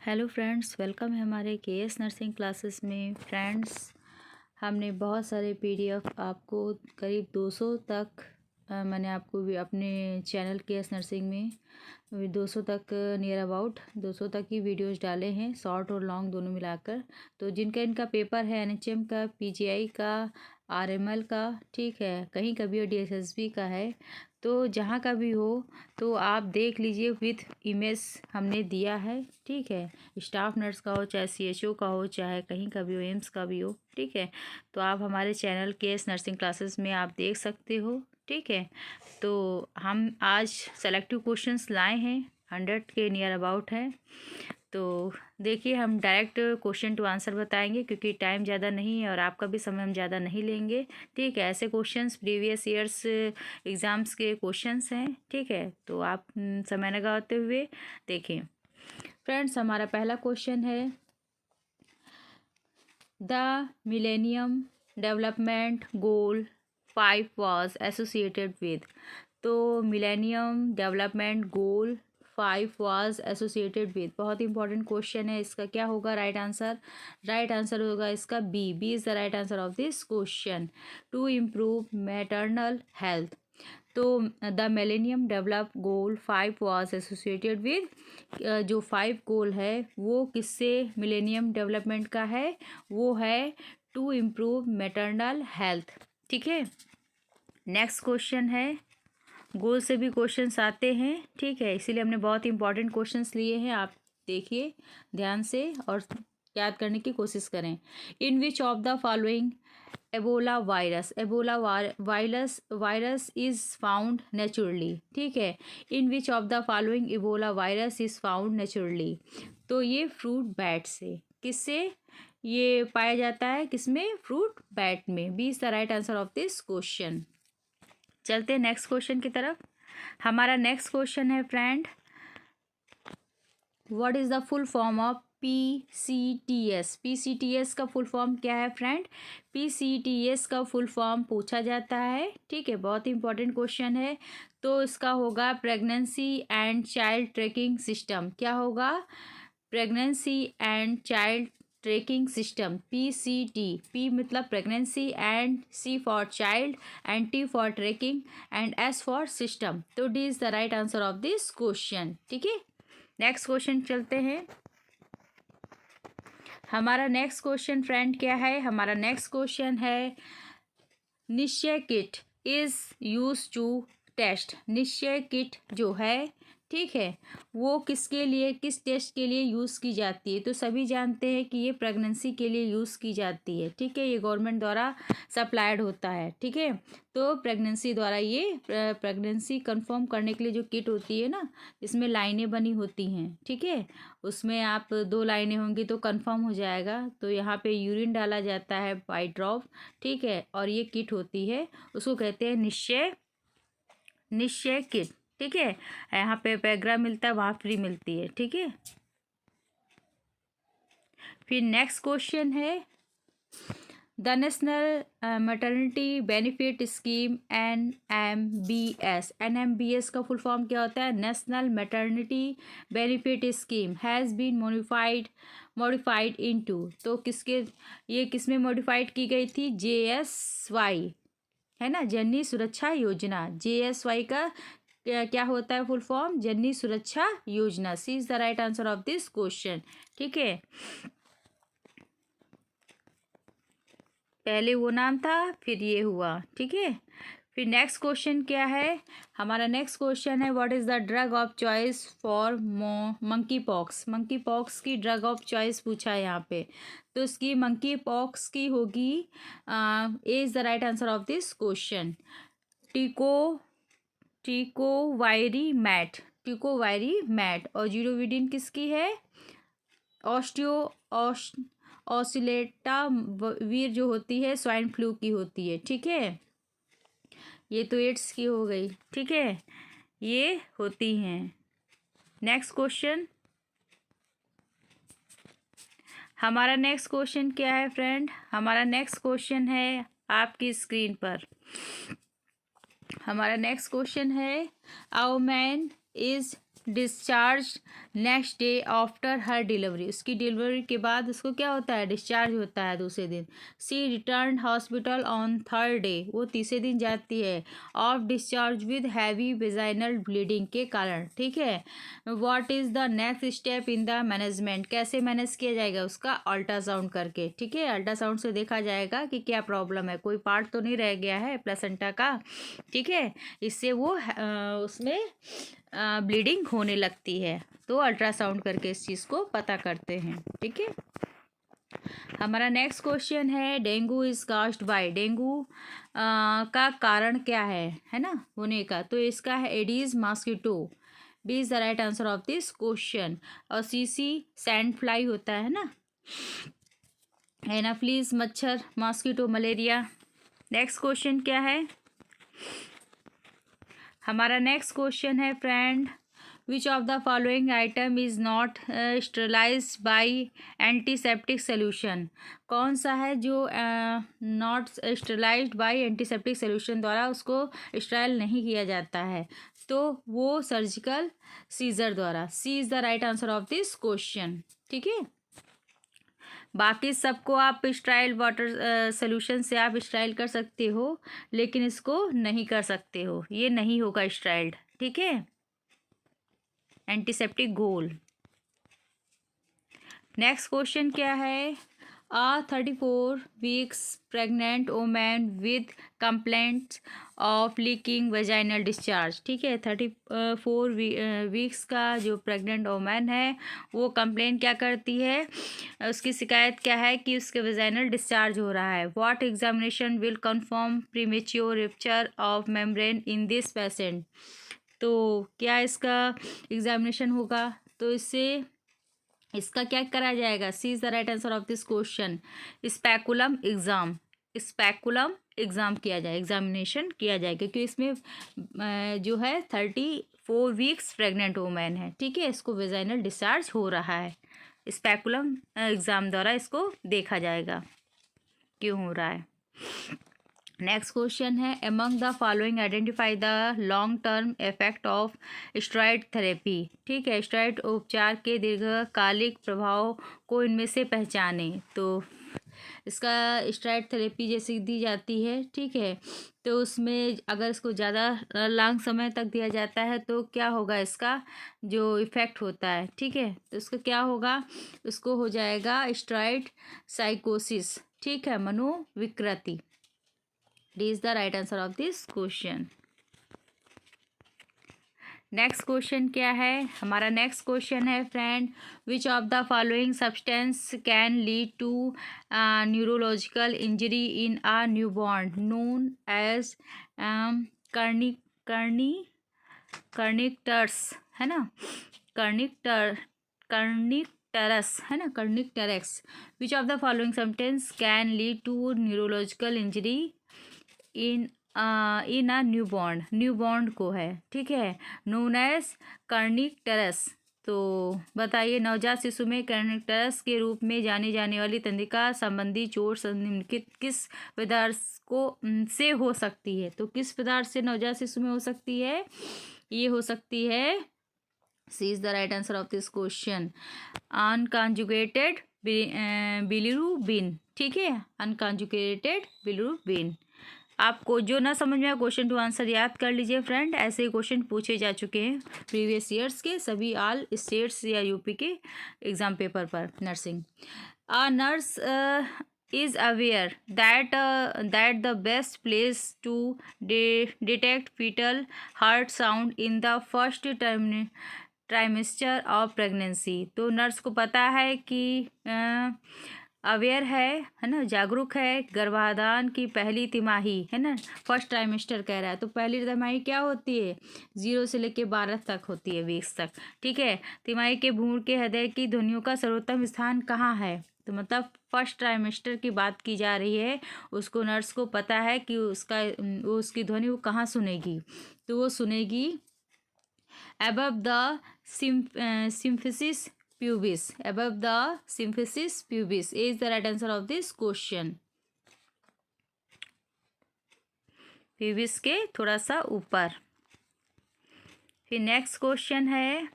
Hello friends, welcome है हमारे KS nursing classes में। फ्रेंड्स, हमने बहुत सारे पीडीएफ आपको करीब 200 तक मैंने आपको भी अपने चैनल केएस नर्सिंग में 200 तक नियर अबाउट 200 तक की वीडियोस डाले हैं, शॉर्ट और लॉन्ग दोनों मिलाकर। तो जिनका इनका पेपर है एनएचएम का, पीजीआई का, आरएमएल का, ठीक है, कहीं का भी और डीएसएसबी का है, तो जहाँ का भी हो तो आप देख लीजिए। विथ इमेज हमने दिया है, ठीक है। स्टाफ नर्स का हो, चाहे सीएचओ का हो, चाहे कहीं का भी हो, एम्स का भी हो, ठीक है। तो आप हमारे चैनल केएस नर्सिंग क्लासेस में आप देख सकते हो, ठीक है। तो हम आज सेलेक्टिव क्वेश्चंस लाए हैं, 100 के नियर अबाउट है। तो देखिए, हम डायरेक्ट क्वेश्चन टू आंसर बताएंगे क्योंकि टाइम ज़्यादा नहीं है और आपका भी समय हम ज़्यादा नहीं लेंगे, ठीक है। ऐसे क्वेश्चंस प्रीवियस ईयर्स एग्ज़ाम्स के क्वेश्चंस हैं, ठीक है। तो आप समय लगाते हुए देखें। फ्रेंड्स, हमारा पहला क्वेश्चन है, the millennium development goal 5 was associated with. तो millennium development goal 5 was associated with, बहुत इंपॉर्टेंट क्वेश्चन है। इसका क्या होगा राइट आंसर? राइट आंसर होगा इसका बी। B is the right answer of this question. To improve maternal health. तो the millennium develop goal 5 was associated with, जो 5 गोल है वो किससे मिलेनियम डेवलपमेंट का है? वो है टू इम्प्रूव मैटरनल हेल्थ, ठीक है। नेक्स्ट क्वेश्चन है, गोल से भी क्वेश्चंस आते हैं, ठीक है, इसीलिए हमने बहुत इंपॉर्टेंट क्वेश्चंस लिए हैं। आप देखिए ध्यान से और याद करने की कोशिश करें। In which of the following Ebola virus, Ebola virus is found naturally, ठीक है। In which of the following Ebola virus is found naturally. तो ये फ्रूट बैट से, किससे ये पाया जाता है? किसमें? फ्रूट बैट में। B is the right answer of this question. चलते हैं नेक्स्ट क्वेश्चन की तरफ। हमारा नेक्स्ट क्वेश्चन है friend, what is the full form of PCTS. PCTS का फुल फॉर्म क्या है फ्रेंड? पीसीटीएस का फुल फॉर्म पूछा जाता है, ठीक है, बहुत इंपॉर्टेंट क्वेश्चन है। तो इसका होगा pregnancy and child tracking system. क्या होगा? Pregnancy and child tracking system, PCT। P मतलब pregnancy, and C for child, and T for tracking, and S for system. तो D is the right answer of this question, ठीक है। Next question चलते हैं। हमारा next question friend क्या है? हमारा नेक्स्ट क्वेश्चन है, Nishchay kit is use to test. Nishchay kit जो है, ठीक है, वो किसके लिए, किस टेस्ट के लिए यूज़ की जाती है? तो सभी जानते हैं कि ये प्रेगनेंसी के लिए यूज़ की जाती है, ठीक है। ये गवर्नमेंट द्वारा सप्लाइड होता है, ठीक है। तो प्रेगनेंसी द्वारा ये प्रेगनेंसी कंफर्म करने के लिए जो किट होती है ना, इसमें लाइनें बनी होती हैं, ठीक है। उसमें आप 2 लाइनें होंगी तो कंफर्म हो जाएगा। तो यहाँ पे यूरिन डाला जाता है बाई ड्रॉप, ठीक है, और ये किट होती है, उसको कहते हैं निश्चय किट, ठीक है। यहाँ पे पैग्रा मिलता है, वहाँ फ्री मिलती है, ठीक है। फिर नेक्स्ट क्वेश्चन है, the national maternity benefit scheme NMBS। NMBS का फुल फॉर्म क्या होता है? National maternity benefit scheme has been modified into. तो किसके, ये किस में मॉडिफाइड की गई थी? JSY, है ना, जननी सुरक्षा योजना। JSY का क्या होता है full form? Janani Suraksha Yojana. C is the right answer of this question, ठीक है। पहले वो नाम था, फिर ये हुआ, ठीक है। फिर नेक्स्ट क्वेश्चन क्या है? हमारा नेक्स्ट क्वेश्चन है, what is the drug of choice for monkey pox. Monkey pox की ड्रग ऑफ चॉइस पूछा है यहाँ पे, तो इसकी मंकी पॉक्स की होगी, A is the right answer of this question, tecovirimat. और जीरोविडिन किसकी है? ऑसिलेटा वीर जो होती है स्वाइन फ्लू की होती है, ठीक है। ये तो एड्स की हो गई, ठीक है, ये होती हैं। नेक्स्ट क्वेश्चन, हमारा नेक्स्ट क्वेश्चन क्या है फ्रेंड? हमारा नेक्स्ट क्वेश्चन है आपकी स्क्रीन पर। हमारा नेक्स्ट क्वेश्चन है, a man is discharge next day after her delivery, उसकी डिलीवरी के बाद उसको क्या होता है, डिस्चार्ज होता है दूसरे दिन। C return hospital on third day, वो तीसरे दिन जाती है of discharge with heavy vaginal bleeding के कारण। ठीक है, what is the next step in the management, कैसे मैनेज किया जाएगा उसका, अल्ट्रासाउंड करके। ठीक है, अल्ट्रासाउंड से देखा जाएगा कि क्या प्रॉब्लम है, कोई पार्ट तो नहीं रह गया है प्लेसेंटा का। ठीक है, इससे वो उसमें ब्लीडिंग होने लगती है, तो अल्ट्रासाउंड करके इस चीज़ को पता करते हैं। ठीक है, हमारा नेक्स्ट क्वेश्चन है dengue is caused bye, dengue का कारण क्या है ना होने का, तो इसका है Aedes mosquito, B is the right answer of this question. और सीसी सैंड फ्लाई होता है ना, एनाफ्लीज मच्छर, मॉस्किटो मलेरिया। नेक्स्ट क्वेश्चन क्या है, हमारा नेक्स्ट क्वेश्चन है friend, which of the following item is not sterilize by antiseptic solution, कौन सा है जो not sterilized by antiseptic solution द्वारा उसको स्टराइल नहीं किया जाता है, तो वो सर्जिकल सीजर द्वारा। C is the right answer of this question. ठीक है, बाकी सबको आप स्टाइल वाटर सोल्यूशन से आप स्टाइल कर सकते हो, लेकिन इसको नहीं कर सकते हो, ये नहीं होगा स्टाइल्ड। ठीक है, एंटीसेप्टिक घोल। नेक्स्ट क्वेश्चन क्या है, a 34 weeks pregnant woman with complaints of leaking vaginal discharge। ठीक है, 34 वीक्स का जो प्रेग्नेंट वोमैन है वो कंप्लेन क्या करती है, उसकी शिकायत क्या है कि उसके वेजाइनल डिस्चार्ज हो रहा है। What examination will confirm premature rupture of membrane in this patient, तो क्या इसका एग्जामिनेशन होगा, तो इसका क्या करा जाएगा, C is the right answer of this question, speculum exam, speculum exam किया जाए, एग्जामिनेशन किया जाए, क्योंकि इसमें जो है 34 वीक्स प्रेग्नेंट वूमेन है। ठीक है, इसको वेजाइनल डिस्चार्ज हो रहा है, स्पेकुलम एग्ज़ाम द्वारा इसको देखा जाएगा क्यों हो रहा है। नेक्स्ट क्वेश्चन है, among the following identify the long term effect of steroid therapy. ठीक है, स्टेरॉयड उपचार के दीर्घकालिक प्रभाव को इनमें से पहचाने, तो इसका स्टेरॉयड थेरेपी जैसे दी जाती है, ठीक है, तो उसमें अगर इसको ज़्यादा लॉन्ग समय तक दिया जाता है तो क्या होगा, इसका जो इफ़ेक्ट होता है, ठीक है, तो उसका क्या होगा, उसको हो जाएगा स्टेरॉयड साइकोसिस। ठीक है, मनोविकृति। D is the right answer of this question. Next question क्या है, हमारा नेक्स्ट क्वेश्चन है friend, which of the following substance can lead to neurological injury in a newborn known as kernicterus, है ना, कर्निक्टरस, है ना, kernicterus. Which of the following substance can lead to neurological injury in a newborn को है, ठीक है, known as kernicterus. तो बताइए, नवजात शिशु में कर्निक्टरस के रूप में जानी जाने वाली तंत्रिका संबंधी चोट निम्नलिखित किस पदार्थ को से हो सकती है, तो किस पदार्थ से नवजात शिशु में हो सकती है, ये हो सकती है, C is the right answer of this question, unconjugated bilirubin. ठीक है, अनकॉन्जुगेटेड बिलिरुबिन। आपको जो ना समझ में आए क्वेश्चन टू आंसर याद कर लीजिए फ्रेंड, ऐसे ही क्वेश्चन पूछे जा चुके हैं प्रीवियस ईयर्स के सभी ऑल स्टेट्स या यूपी के एग्जाम पेपर पर। Nursing, a nurse is aware that the best place to detect fetal heart sound in the first trimester of pregnancy, तो नर्स को पता है कि अवेयर है ना, जागरूक है, गर्भाधान की पहली तिमाही, है ना, फर्स्ट ट्राइमेस्टर कह रहा है, तो पहली तिमाही क्या होती है, 0 से लेकर 12 तक होती है, वीक्स तक। ठीक है, तिमाही के भ्रूण के हृदय की ध्वनियों का सर्वोत्तम स्थान कहाँ है, तो मतलब फर्स्ट ट्राइमेस्टर की बात की जा रही है, उसको नर्स को पता है कि उसकी ध्वनि वो कहाँ सुनेगी, तो वो सुनेगी above the symphysis pubis, above the symphysis pubis is the right answer of this question, pubis के थोड़ा सा ऊपर। फिर नेक्स्ट क्वेश्चन है,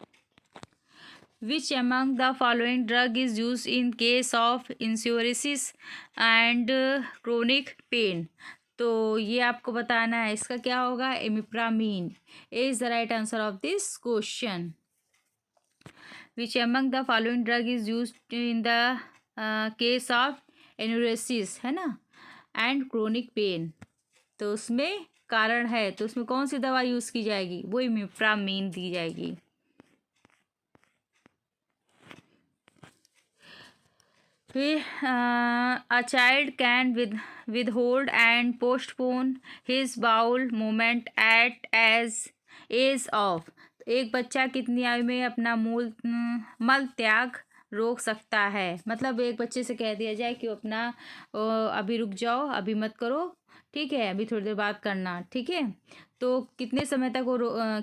which among the following drug is use in case of enuresis and chronic pain. तो ये आपको बताना है, इसका क्या होगा, imipramine is the right answer of this question. Which among the following drug is use in the case of enuresis, है ना, एंड क्रोनिक पेन। तो उसमें कारण है, तो उसमें कौन सी दवा यूज़ की जाएगी, वो इमिप्रामीन दी जाएगी। फिर a child can withhold and postpone his bowel movement at as age of. एक बच्चा कितनी आयु में अपना मल त्याग रोक सकता है। मतलब एक बच्चे से कह दिया जाए कि वो अपना अभी रुक जाओ, अभी मत करो, ठीक है, अभी थोड़ी देर बाद करना, ठीक है। तो कितने समय तक वो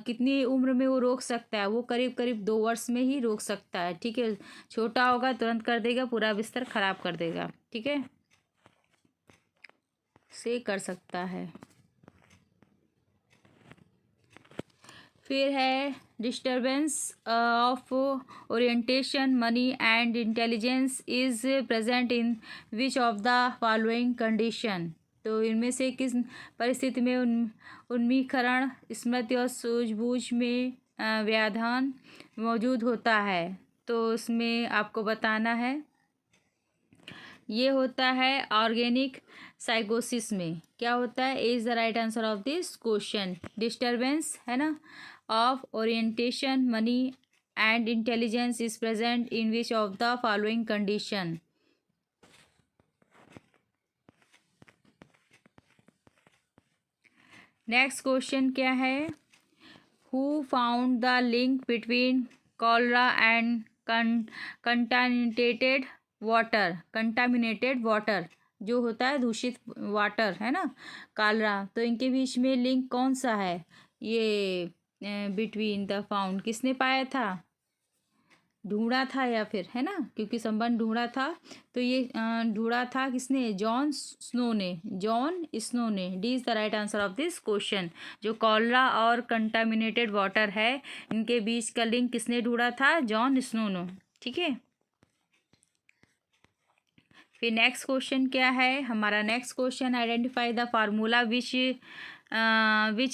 कितनी उम्र में वो रोक सकता है, वो करीब करीब 2 वर्ष में ही रोक सकता है, ठीक है। छोटा होगा तुरंत कर देगा, पूरा बिस्तर खराब कर देगा, ठीक है, से कर सकता है। फिर है, disturbance of orientation money and intelligence is present in which of the following condition. तो इनमें से किस परिस्थिति में उन्मीकरण, स्मृति और सूझबूझ में व्याधान मौजूद होता है। तो उसमें आपको बताना है, ये होता है ऑर्गेनिक साइकोसिस में। क्या होता है, is the right answer of this question. Disturbance, है ना, of orientation money and intelligence is present in which of the following condition. Next question क्या है, who found the link between cholera and contaminated water, जो होता है दूषित water, है ना, कॉलरा। तो इनके बीच में लिंक कौन सा है, ये बिटवीन द फाउंड किसने पाया था, ढूंढा था या फिर, है ना, क्योंकि संबंध ढूंढा था। तो ये ढूंढा था किसने, जॉन स्नो ने। D is the right answer of this question. जो कॉलरा और कंटामिनेटेड वाटर है, इनके बीच का लिंक किसने ढूंढा था, जॉन स्नो ने, ठीक है। फिर नेक्स्ट क्वेश्चन क्या है हमारा, next question, identify the formula which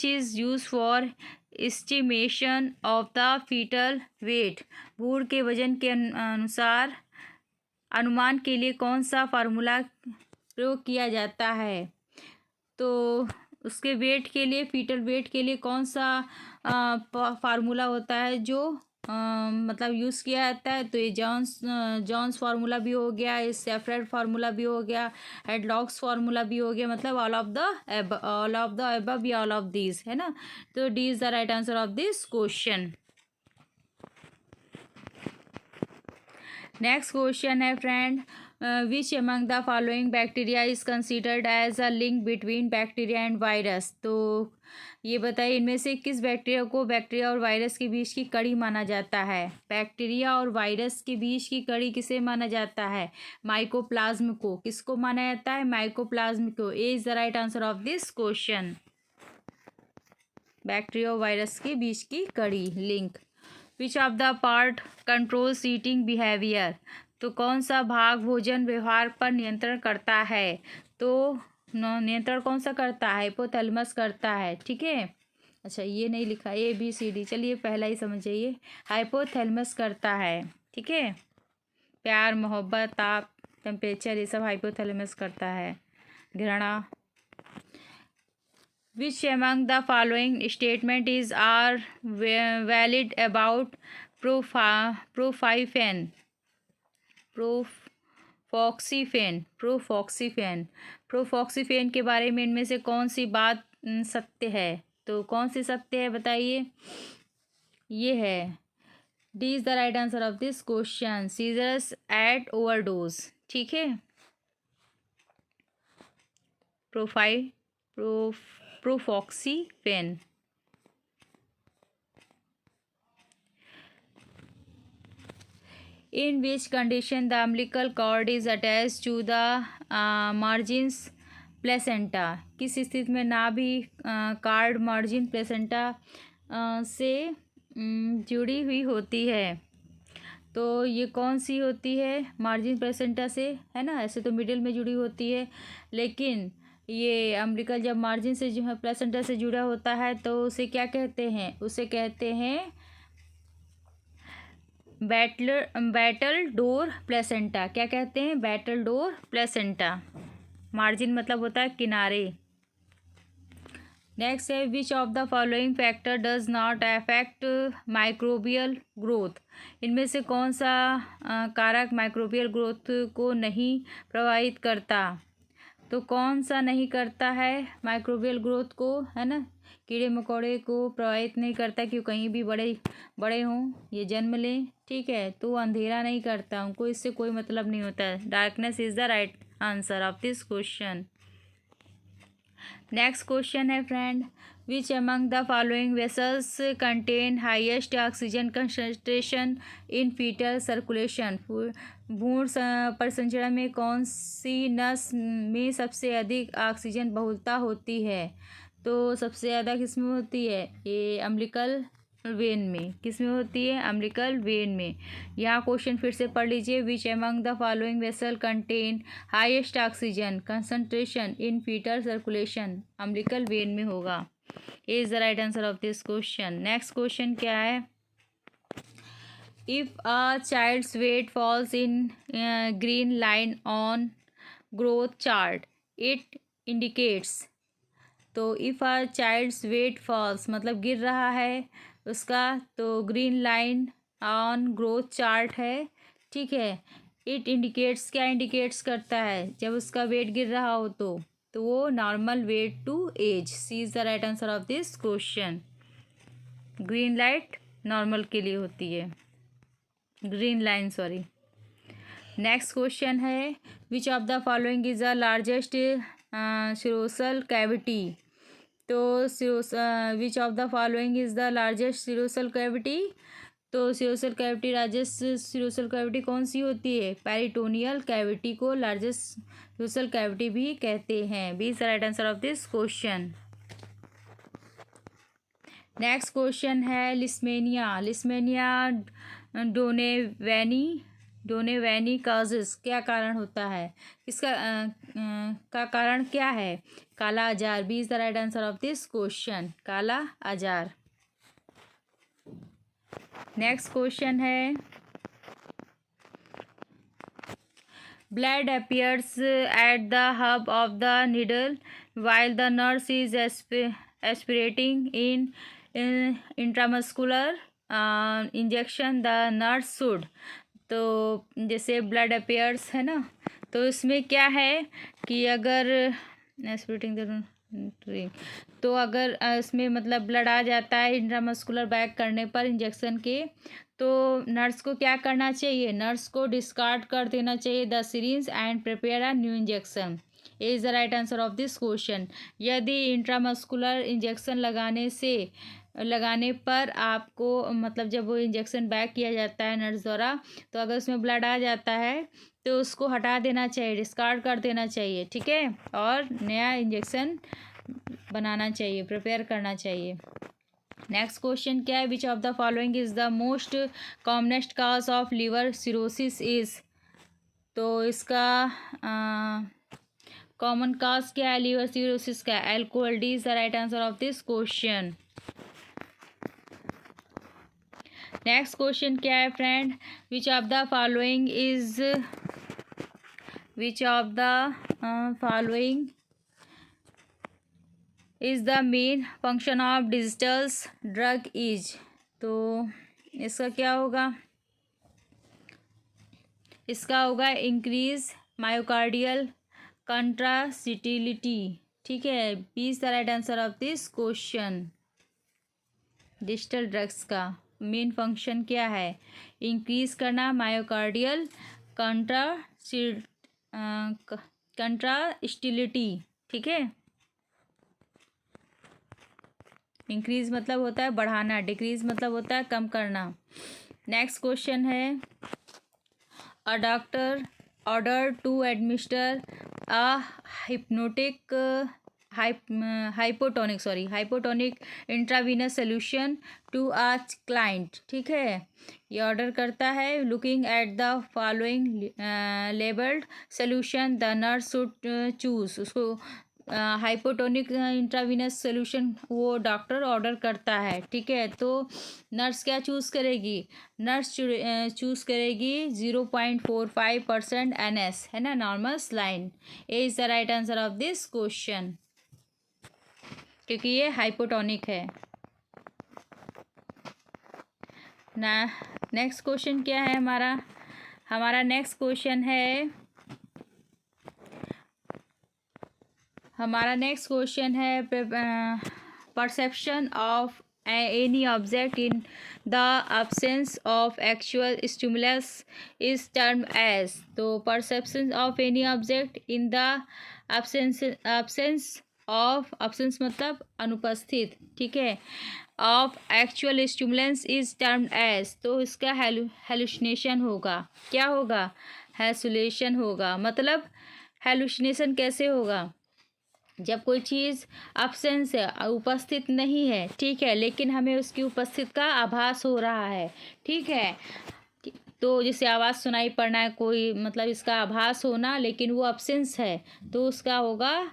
is use for estimation of the fetal weight. भ्रूण के वजन के अनुसार अनुमान के लिए कौन सा फार्मूला प्रयोग किया जाता है। तो उसके वेट के लिए, फीटल वेट के लिए कौन सा फार्मूला होता है जो मतलब यूज़ किया जाता है। तो ये जॉन्स फार्मूला भी हो गया, ये सेफ्रेड फार्मूला भी हो गया, हेडलॉक्स फार्मूला भी हो गया, मतलब ऑल ऑफ द अबव या ऑल ऑफ दीज, है ना। तो D is the right answer of this question. Next question है friend, which among the following bacteria is considered as a link between bacteria and virus. तो ये बताइए, इनमें से किस बैक्टीरिया को बैक्टीरिया और वायरस के बीच की कड़ी माना जाता है। बैक्टीरिया और वायरस के बीच की कड़ी किसे माना जाता है, माइकोप्लाज्म को। किसको माना जाता है, माइकोप्लाज्म को। A is the right answer of this question. Bacteria और वायरस के बीच की कड़ी, link. Which of the part controls eating behaviour. तो कौन सा भाग भोजन व्यवहार पर नियंत्रण करता है। तो नियंत्रण कौन सा करता है, हाइपोथैलेमस करता है, ठीक है। अच्छा, ये नहीं लिखा, ए बी सी डी, चलिए पहला ही समझ जाइए, हाइपोथैलेमस करता है, ठीक है। प्यार, मोहब्बत, ताप, टेम्परेचर, ये सब हाइपोथैलेमस करता है, घृणा। Which among the following statement is are valid about profoxyfen? प्रोफॉक्सीफेन के बारे में इनमें से कौन सी बात सत्य है। तो कौन सी सत्य है बताइए, ये है, D is the right answer of this question, seizures at overdose, ठीक है। Propoxyphene. In which condition the umbilical cord is attached to the margins placenta. किस स्थिति में नाभि कार्ड मार्जिन प्लेसेंटा से जुड़ी हुई होती है। तो ये कौन सी होती है? मार्जिन प्लेसेंटा से, है ना। ऐसे तो मिडिल में जुड़ी होती है, लेकिन ये अम्बिकल जब मार्जिन से जो है प्लेसेंटा से जुड़ा होता है तो उसे क्या कहते हैं? उसे कहते हैं बैटल डोर प्लेसेंटा। क्या कहते हैं? Battle door placenta. मार्जिन मतलब होता है किनारे। नेक्स्ट है which of the following factor does not affect microbial growth. इनमें से कौन सा कारक माइक्रोबियल ग्रोथ को नहीं प्रभावित करता? तो कौन सा नहीं करता है माइक्रोबियल ग्रोथ को, है ना। कीड़े मकोड़े को प्रभावित नहीं करता, क्यों कहीं भी बड़े बड़े हों, ये जन्म लें, ठीक है, तो अंधेरा नहीं करता, उनको इससे कोई मतलब नहीं होता है। Darkness is the right answer of this question. Next question है friend, which among the following vessels contain highest oxygen concentration in fetal circulation. भ्रूण परिसंचरण में कौन सी नस में सबसे अधिक ऑक्सीजन बहुलता होती है? तो सबसे ज़्यादा किस में होती है? ये अम्बिलिकल वेन में। किस में होती है? अम्बिलिकल वेन में। यहाँ क्वेश्चन फिर से पढ़ लीजिए, which among the following vessel contain highest oxygen concentration in fetal circulation. Umbilical vein में होगा। A is the right answer of this question. Next question क्या है? If a child's weight falls in green line on growth chart it indicates. तो if a child's weight falls मतलब गिर रहा है उसका, तो green line on growth chart है, ठीक है। इट इंडिकेट्स, क्या इंडिकेट्स करता है? जब उसका वेट गिर रहा हो तो वो normal weight to age. C is the right answer of this question. Green light normal के लिए होती है, green line, sorry. Next question है, which of the following is the largest serosal cavity. तो which of the following is the largest serosal cavity. तो serosal cavity, largest serosal cavity कौन सी होती है? पेरिटोनियल कैविटी को लार्जेस्ट सिरोसल कैविटी भी कहते हैं। B is the right answer of this question. Next question है लिस्मेनिया। लिस्मेनिया डोनेवेनी काजेस, क्या कारण होता है? इसका का कारण क्या है? Kala azar. B is the right answer of this question, kala azar. Next question है, blood appears at the hub of the needle while the nurse is aspirating in intramuscular injection the nurse should। तो जैसे ब्लड अपेयर्स है ना, तो इसमें क्या है कि अगर एस्पिरेटिंग तो अगर इसमें मतलब ब्लड आ जाता है इंट्रामस्कुलर बैग करने पर इंजेक्शन के, तो नर्स को क्या करना चाहिए? नर्स को डिस्कार्ड कर देना चाहिए the syringe and prepare a new injection. A is the right answer of this question. यदि इंट्रामस्कुलर इंजेक्शन लगाने पर आपको मतलब जब वो इंजेक्शन बैक किया जाता है नर्स द्वारा, तो अगर उसमें ब्लड आ जाता है तो उसको हटा देना चाहिए, डिस्कार्ड कर देना चाहिए, ठीक है, और नया इंजेक्शन बनाना चाहिए, प्रिपेयर करना चाहिए। नेक्स्ट क्वेश्चन क्या है, which of the following is the most commonest cause of liver cirrhosis is. तो इसका कॉमन काज क्या है लिवर सिरोसिस का? Alcohol. D is the right answer of this question. Next question क्या है friend, which of the following is the main function of digitals drug is. तो इसका क्या होगा? इसका होगा इंक्रीज मायोकार्डियल कंट्रासिटिलिटी, ठीक है। B is the right answer of this question. Digital drugs का मेन फंक्शन क्या है? इंक्रीज करना मायोकार्डियल कंट्रास्टिलिटी, ठीक है। इंक्रीज मतलब होता है बढ़ाना, डिक्रीज मतलब होता है कम करना। नेक्स्ट क्वेश्चन है, a doctor order to administer a hypnotic hypotonic intravenous solution to a client. ठीक है, ये ऑर्डर करता है looking at the following labelled solution the nurse should choose. उसको हाइपोटोनिक इंट्रावीनस सोल्यूशन वो डॉक्टर ऑर्डर करता है। ठीक है, तो नर्स क्या चूज़ करेगी? नर्स चूज़ करेगी 0.45% NS, है ना, normal saline. A is the right answer of this question, क्योंकि ये हाइपोटोनिक है ना। नेक्स्ट क्वेश्चन क्या है हमारा नेक्स्ट क्वेश्चन है perception of any object in the absence of actual stimulus is term as. तो perception of any object in the absence मतलब अनुपस्थित, ठीक है, of actual stimulants is termed as. तो इसका हेलुसिनेशन होगा। क्या होगा? हेलुसिनेशन होगा। मतलब हेलुसिनेशन कैसे होगा? जब कोई चीज़ अब्सेंस है, उपस्थित नहीं है, ठीक है, लेकिन हमें उसकी उपस्थित का आभास हो रहा है। ठीक है, तो जैसे आवाज़ सुनाई पड़ना है कोई, मतलब इसका आभास होना, लेकिन वो अब्सेंस है, तो उसका होगा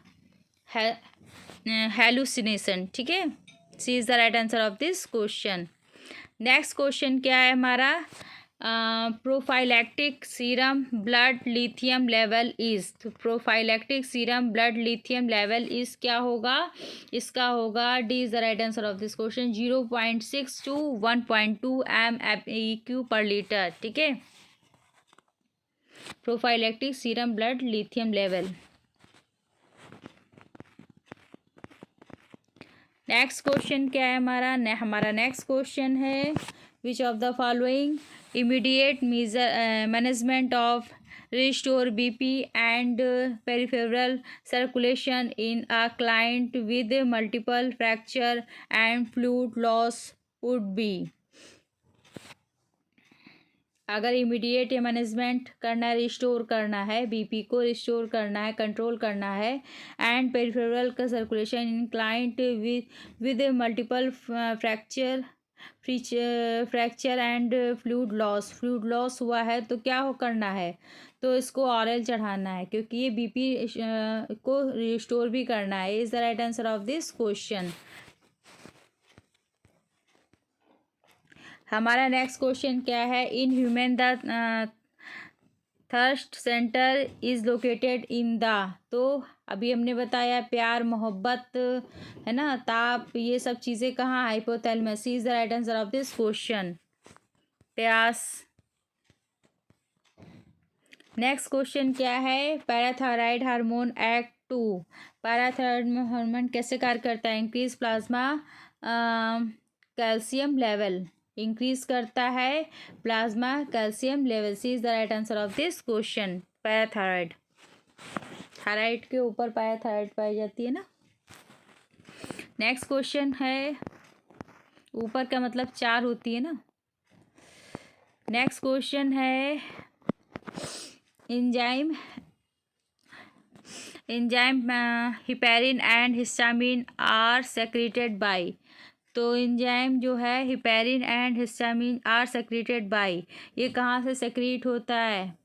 हेलुसिनेशन। ठीक है, C is the right answer of this question. Next question क्या है हमारा? Prophylactic serum blood lithium level is. तो prophylactic serum blood lithium level is क्या होगा? इसका होगा D is the right answer of this question, 0.6 to 1.2 mEq per litre. ठीक है, prophylactic serum blood lithium level. Next question क्या है हमारा नेक्स्ट क्वेश्चन है which of the following immediate management of restore BP and peripheral circulation in a client with multiple fracture and fluid loss would be. अगर immediate management करना है, restore करना है, BP को रिस्टोर करना है, कंट्रोल करना है, एंड पेरिफेरल का circulation in client with multiple fracture and fluid loss हुआ है, तो क्या करना है? तो इसको ऑरल चढ़ाना है, क्योंकि ये बीपी को रिस्टोर भी करना है। Is the right answer of this question. हमारा नेक्स्ट क्वेश्चन क्या है? In human the thirst centre is located in the. तो अभी हमने बताया प्यार, मोहब्बत, है ना, ताप, ये सब चीज़ें कहाँ? Hypothalamus. Is the right answer of this question, प्यास। नेक्स्ट क्वेश्चन क्या है? Parathyroid hormone act 2। Parathyroid hormone कैसे कार्य करता है? Increase plasma calcium level, increase करता है plasma calcium level. C is the right answer of this question, parathyroid. Thyroid के ऊपर पैराथायराइड पाई जाती है ना। नेक्स्ट क्वेश्चन है, ऊपर का मतलब 4 होती है ना। नेक्स्ट क्वेश्चन है enzyme heparin and histamine are secreted by. तो एंजाइम जो है heparin and histamine are secreted by, ये कहाँ से सेक्रेट होता है?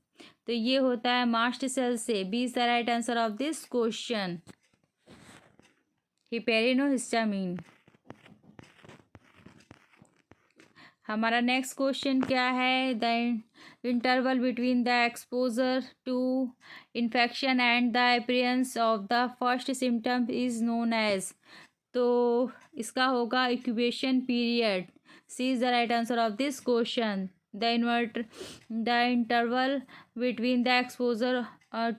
तो ये होता है मास्ट सेल से। B is the right answer of this question, heparin और हिस्टामिन। हमारा नेक्स्ट क्वेश्चन क्या है? The interval between the exposure to infection and the appearance of the first symptom is known as. तो इसका होगा incubation period. C is the right answer of this question, the interval between the exposure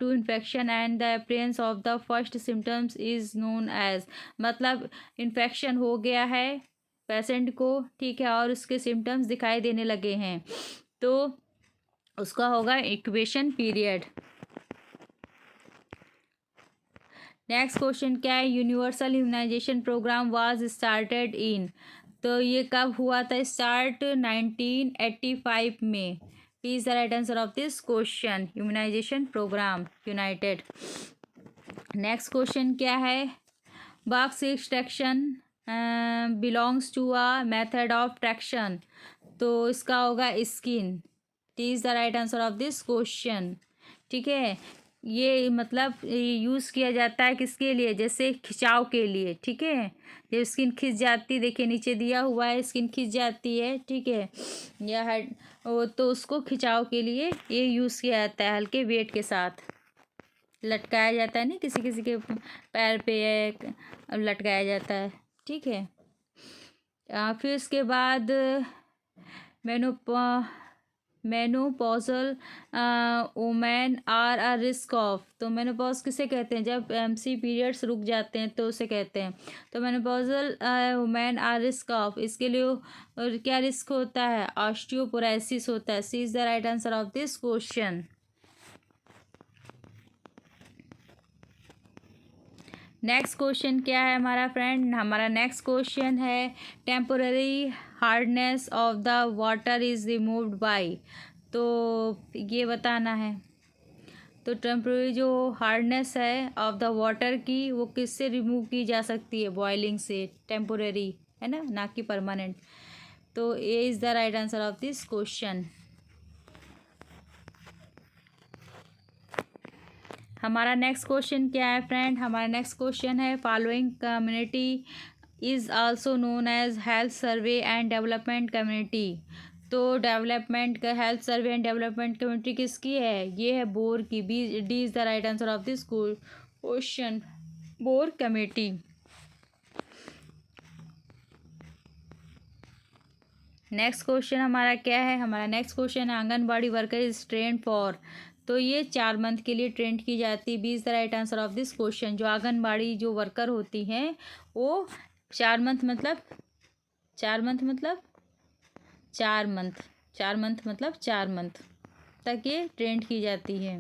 to infection and the appearance of the first symptoms is known as. मतलब infection हो गया है patient को, ठीक है, और उसके सिम्टम्स दिखाई देने लगे हैं, तो उसका होगा इंक्यूबेशन पीरियड। नेक्स्ट क्वेश्चन क्या है? Universal immunization programme was started in. तो ये कब हुआ था स्टार्ट? 1985 में। P is the right answer of this question, immunization programme united. Next question क्या है? Box extraction belongs to a method of traction. तो इसका होगा skin. T is the right answer of this question. ठीक है, ये मतलब यूज़ किया जाता है किसके लिए, जैसे खिंचाव के लिए। ठीक है, जब स्किन खिंच जाती, देखिए नीचे दिया हुआ है, स्किन खिंच जाती है। ठीक है, या हेड तो उसको खिंचाव के लिए ये यूज़ किया जाता है, हल्के वेट के साथ लटकाया जाता है, नहीं किसी किसी के पैर पे लटकाया जाता है। ठीक है, फिर उसके बाद menopausal women are a risk of. तो मेनोपॉज किसे कहते हैं, जब एमसी पीरियड्स रुक जाते हैं तो उसे कहते हैं। तो menopausal women are risk of, इसके लिए और क्या रिस्क होता है, ऑस्टियोपोरोसिस होता है। C is the right answer of this question. Next question क्या है हमारा फ्रेंड, हमारा नेक्स्ट क्वेश्चन है temporary hardness of the water is removed by. तो ये बताना है। तो टेम्पोररी जो हार्डनेस है ऑफ द वाटर की, वो किससे रिमूव की जा सकती है, बॉइलिंग से। टेम्पोररी है ना कि परमानेंट। तो A is the right answer of this question. हमारा नेक्स्ट क्वेश्चन क्या है फ्रेंड, हमारा नेक्स्ट क्वेश्चन है following community is also known as health survey and development community. तो डेवलपमेंट का health survey and development community किसकी है, ये है बोर की। B D is the right answer of this question, Bhore committee. Next question हमारा क्या है, हमारा नेक्स्ट क्वेश्चन है anganwadi worker is trend for. तो ये 4 मंथ के लिए ट्रेंड की जाती है। B is the right answer of this question. जो आंगनबाड़ी जो वर्कर होती हैं वो 4 मंथ मतलब 4 मंथ मतलब 4 मंथ 4 मंथ मतलब 4 मंथ तक ये ट्रेंड की जाती है।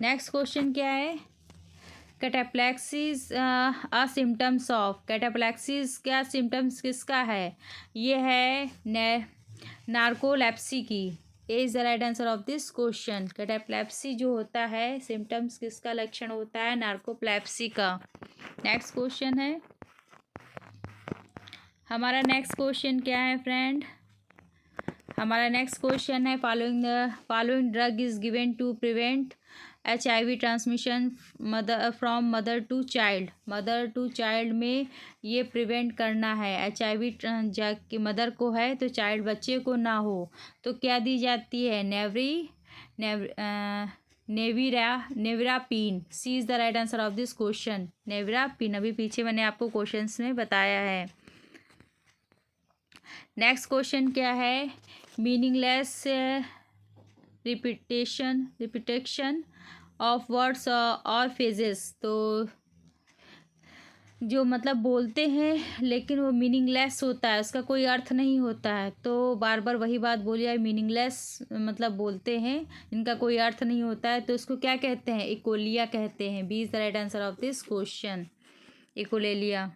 नेक्स्ट क्वेश्चन क्या है, कैटाप्लेक्सिस आ सिम्टम्स ऑफ। कैटाप्लेक्सिस क्या सिम्टम्स किसका है, ये है नार्कोलेप्सी की। A is the right answer of this question. Cataplexy जो होता है सिम्टम्स किसका लक्षण होता है, नार्कोप्लेप्सी का। नेक्स्ट क्वेश्चन है हमारा नेक्स्ट क्वेश्चन क्या है फ्रेंड, हमारा नेक्स्ट क्वेश्चन है following drug is given to prevent HIV transmission from mother to child. Mother to child में ये प्रिवेंट करना है, HIV की मदर को है तो चाइल्ड बच्चे को ना हो। तो क्या दी जाती है, nevirapine. C is the right answer of this question, nevirapine. अभी पीछे मैंने आपको क्वेश्चंस में बताया है। नेक्स्ट क्वेश्चन क्या है, मीनिंगलेस रिपीटेशन ऑफ वर्ड्स और फेजेस। तो जो मतलब बोलते हैं लेकिन वो मीनिंगलेस होता है, उसका कोई अर्थ नहीं होता है, तो बार बार वही बात बोली जाए, मीनिंगलेस मतलब बोलते हैं, इनका कोई अर्थ नहीं होता है, तो उसको क्या कहते हैं, इकोलिया कहते हैं। B is the right answer of this question, echolalia.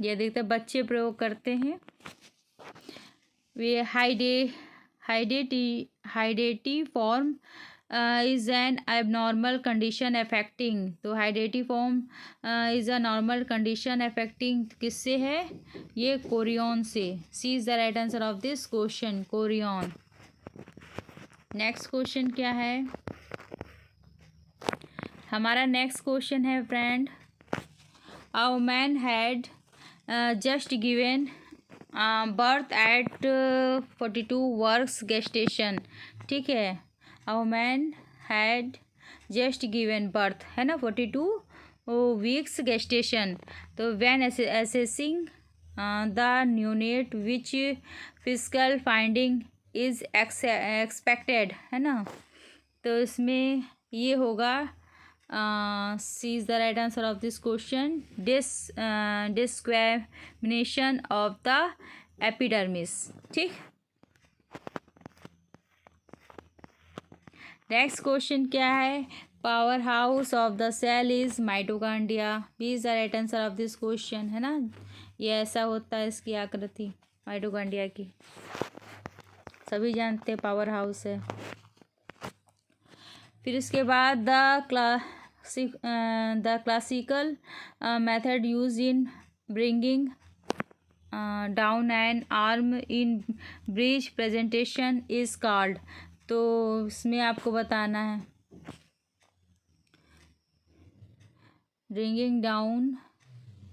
ये देखते बच्चे प्रयोग करते हैं। वे hydatidiform is an abnormal condition affecting. तो hydatidiform is a normal condition affecting किससे है, ये कोरियन से। C is the right answer of this question, chorion. Next question क्या है, हमारा नेक्स्ट क्वेश्चन है friend, a woman had just given birth at 42 weeks gestation. ठीक है, अ woman had just given birth, है ना, 42 वीक्स गेस्टेशन। तो when assessing the neonate which physical finding is expected, है ना। तो इसमें ये होगा C is the right answer of this question, discrimination of the epidermis. ठीक, नेक्स्ट क्वेश्चन क्या है, power house of the cell is mitochondria. B is the right answer of this question, है ना, ये ऐसा होता है इसकी आकृति माइटोकॉन्ड्रिया की, सभी जानते हैं पावर हाउस है। फिर इसके बाद the classical method use in bringing down N arm in bridge presentation is called. तो इसमें आपको बताना है ब्रिंगिंग डाउन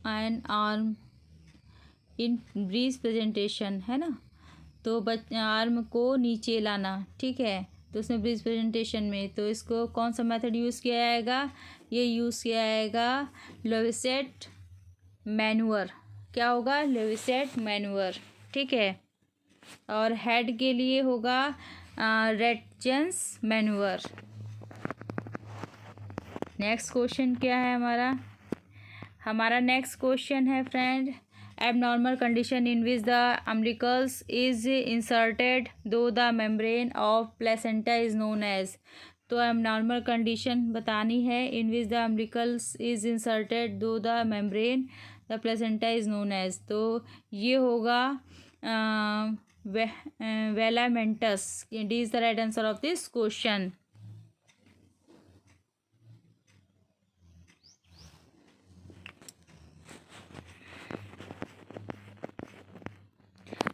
एन आर्म इन ब्रिज प्रेजेंटेशन, है ना। तो आर्म को नीचे लाना, ठीक है। तो उसमें ब्रिज प्रेजेंटेशन में तो इसको कौन सा मेथड यूज़ किया जाएगा, ये यूज़ किया जाएगा लेविसेट मैन्यूअर। क्या होगा, लेविसेट मैन्यूअर, ठीक है। और हेड के लिए होगा रेटजेंस मैन्यूअर। नेक्स्ट क्वेश्चन क्या है हमारा नेक्स्ट क्वेश्चन है friend, abnormal condition in which the umbilicus is inserted though the membrane of placenta is known as। तो abnormal condition बतानी है in which the umbilicus is inserted though the membrane the placenta is known as। तो ये होगा velamentus। D is the right answer of this question।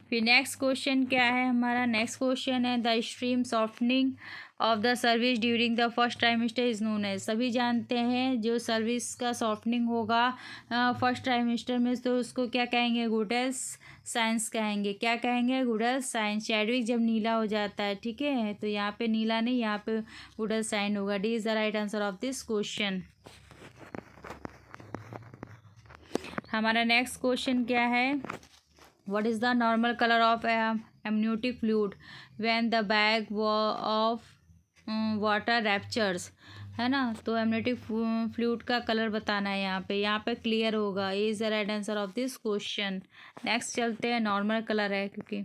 फिर next question क्या है हमारा, नेक्स्ट क्वेश्चन है the stream softening of the cervix during the first trimester is known as. सभी जानते हैं जो सर्विस का सॉफ्टनिंग होगा फर्स्ट ट्राइमेस्टर में, तो उसको क्या कहेंगे, गुडेस साइंस कहेंगे। क्या कहेंगे, गुडेस साइंस। चैडविक जब नीला हो जाता है, ठीक है, तो यहाँ पे नीला नहीं, यहाँ पे गुडेस साइन होगा। D is the right answer of this question. हमारा नेक्स्ट क्वेश्चन क्या है, what is the normal color of amniotic fluid when the bag of water ruptures, है ना। तो amniotic fluid का कलर बताना है यहाँ पे क्लियर होगा। ये is the right answer of this question. Next चलते हैं, नॉर्मल कलर है क्योंकि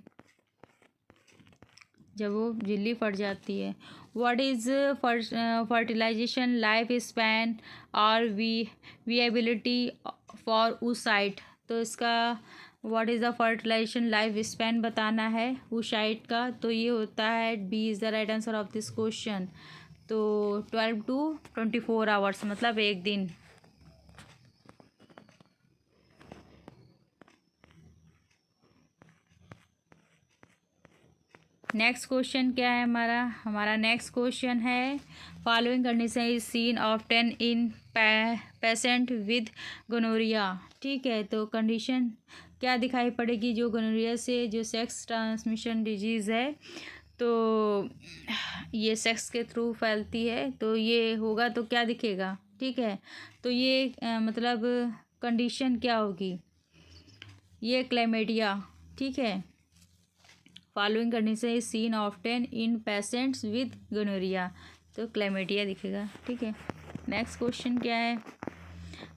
जब वो झिल्ली फट जाती है। What is fertilization life span और विएबिलिटी फॉर oocyte। तो इसका what is the fertilization life span बताना है oocyte का। तो ये होता है B is the right answer of this question. तो 12 to 24 आवर्स, मतलब एक दिन। नेक्स्ट क्वेश्चन क्या है हमारा नेक्स्ट क्वेश्चन है following condition is seen often in patient with gonorrhoea, ठीक है। तो कंडीशन क्या दिखाई पड़ेगी, जो गोनोरिया से जो सेक्स ट्रांसमिशन डिजीज़ है, तो ये सेक्स के थ्रू फैलती है, तो ये होगा तो क्या दिखेगा, ठीक है। तो ये मतलब कंडीशन क्या होगी, ये क्लैमिडिया, ठीक है। Following condition is seen often in patients with gonorrhoea, तो क्लैमिडिया दिखेगा, ठीक है। नेक्स्ट क्वेश्चन क्या है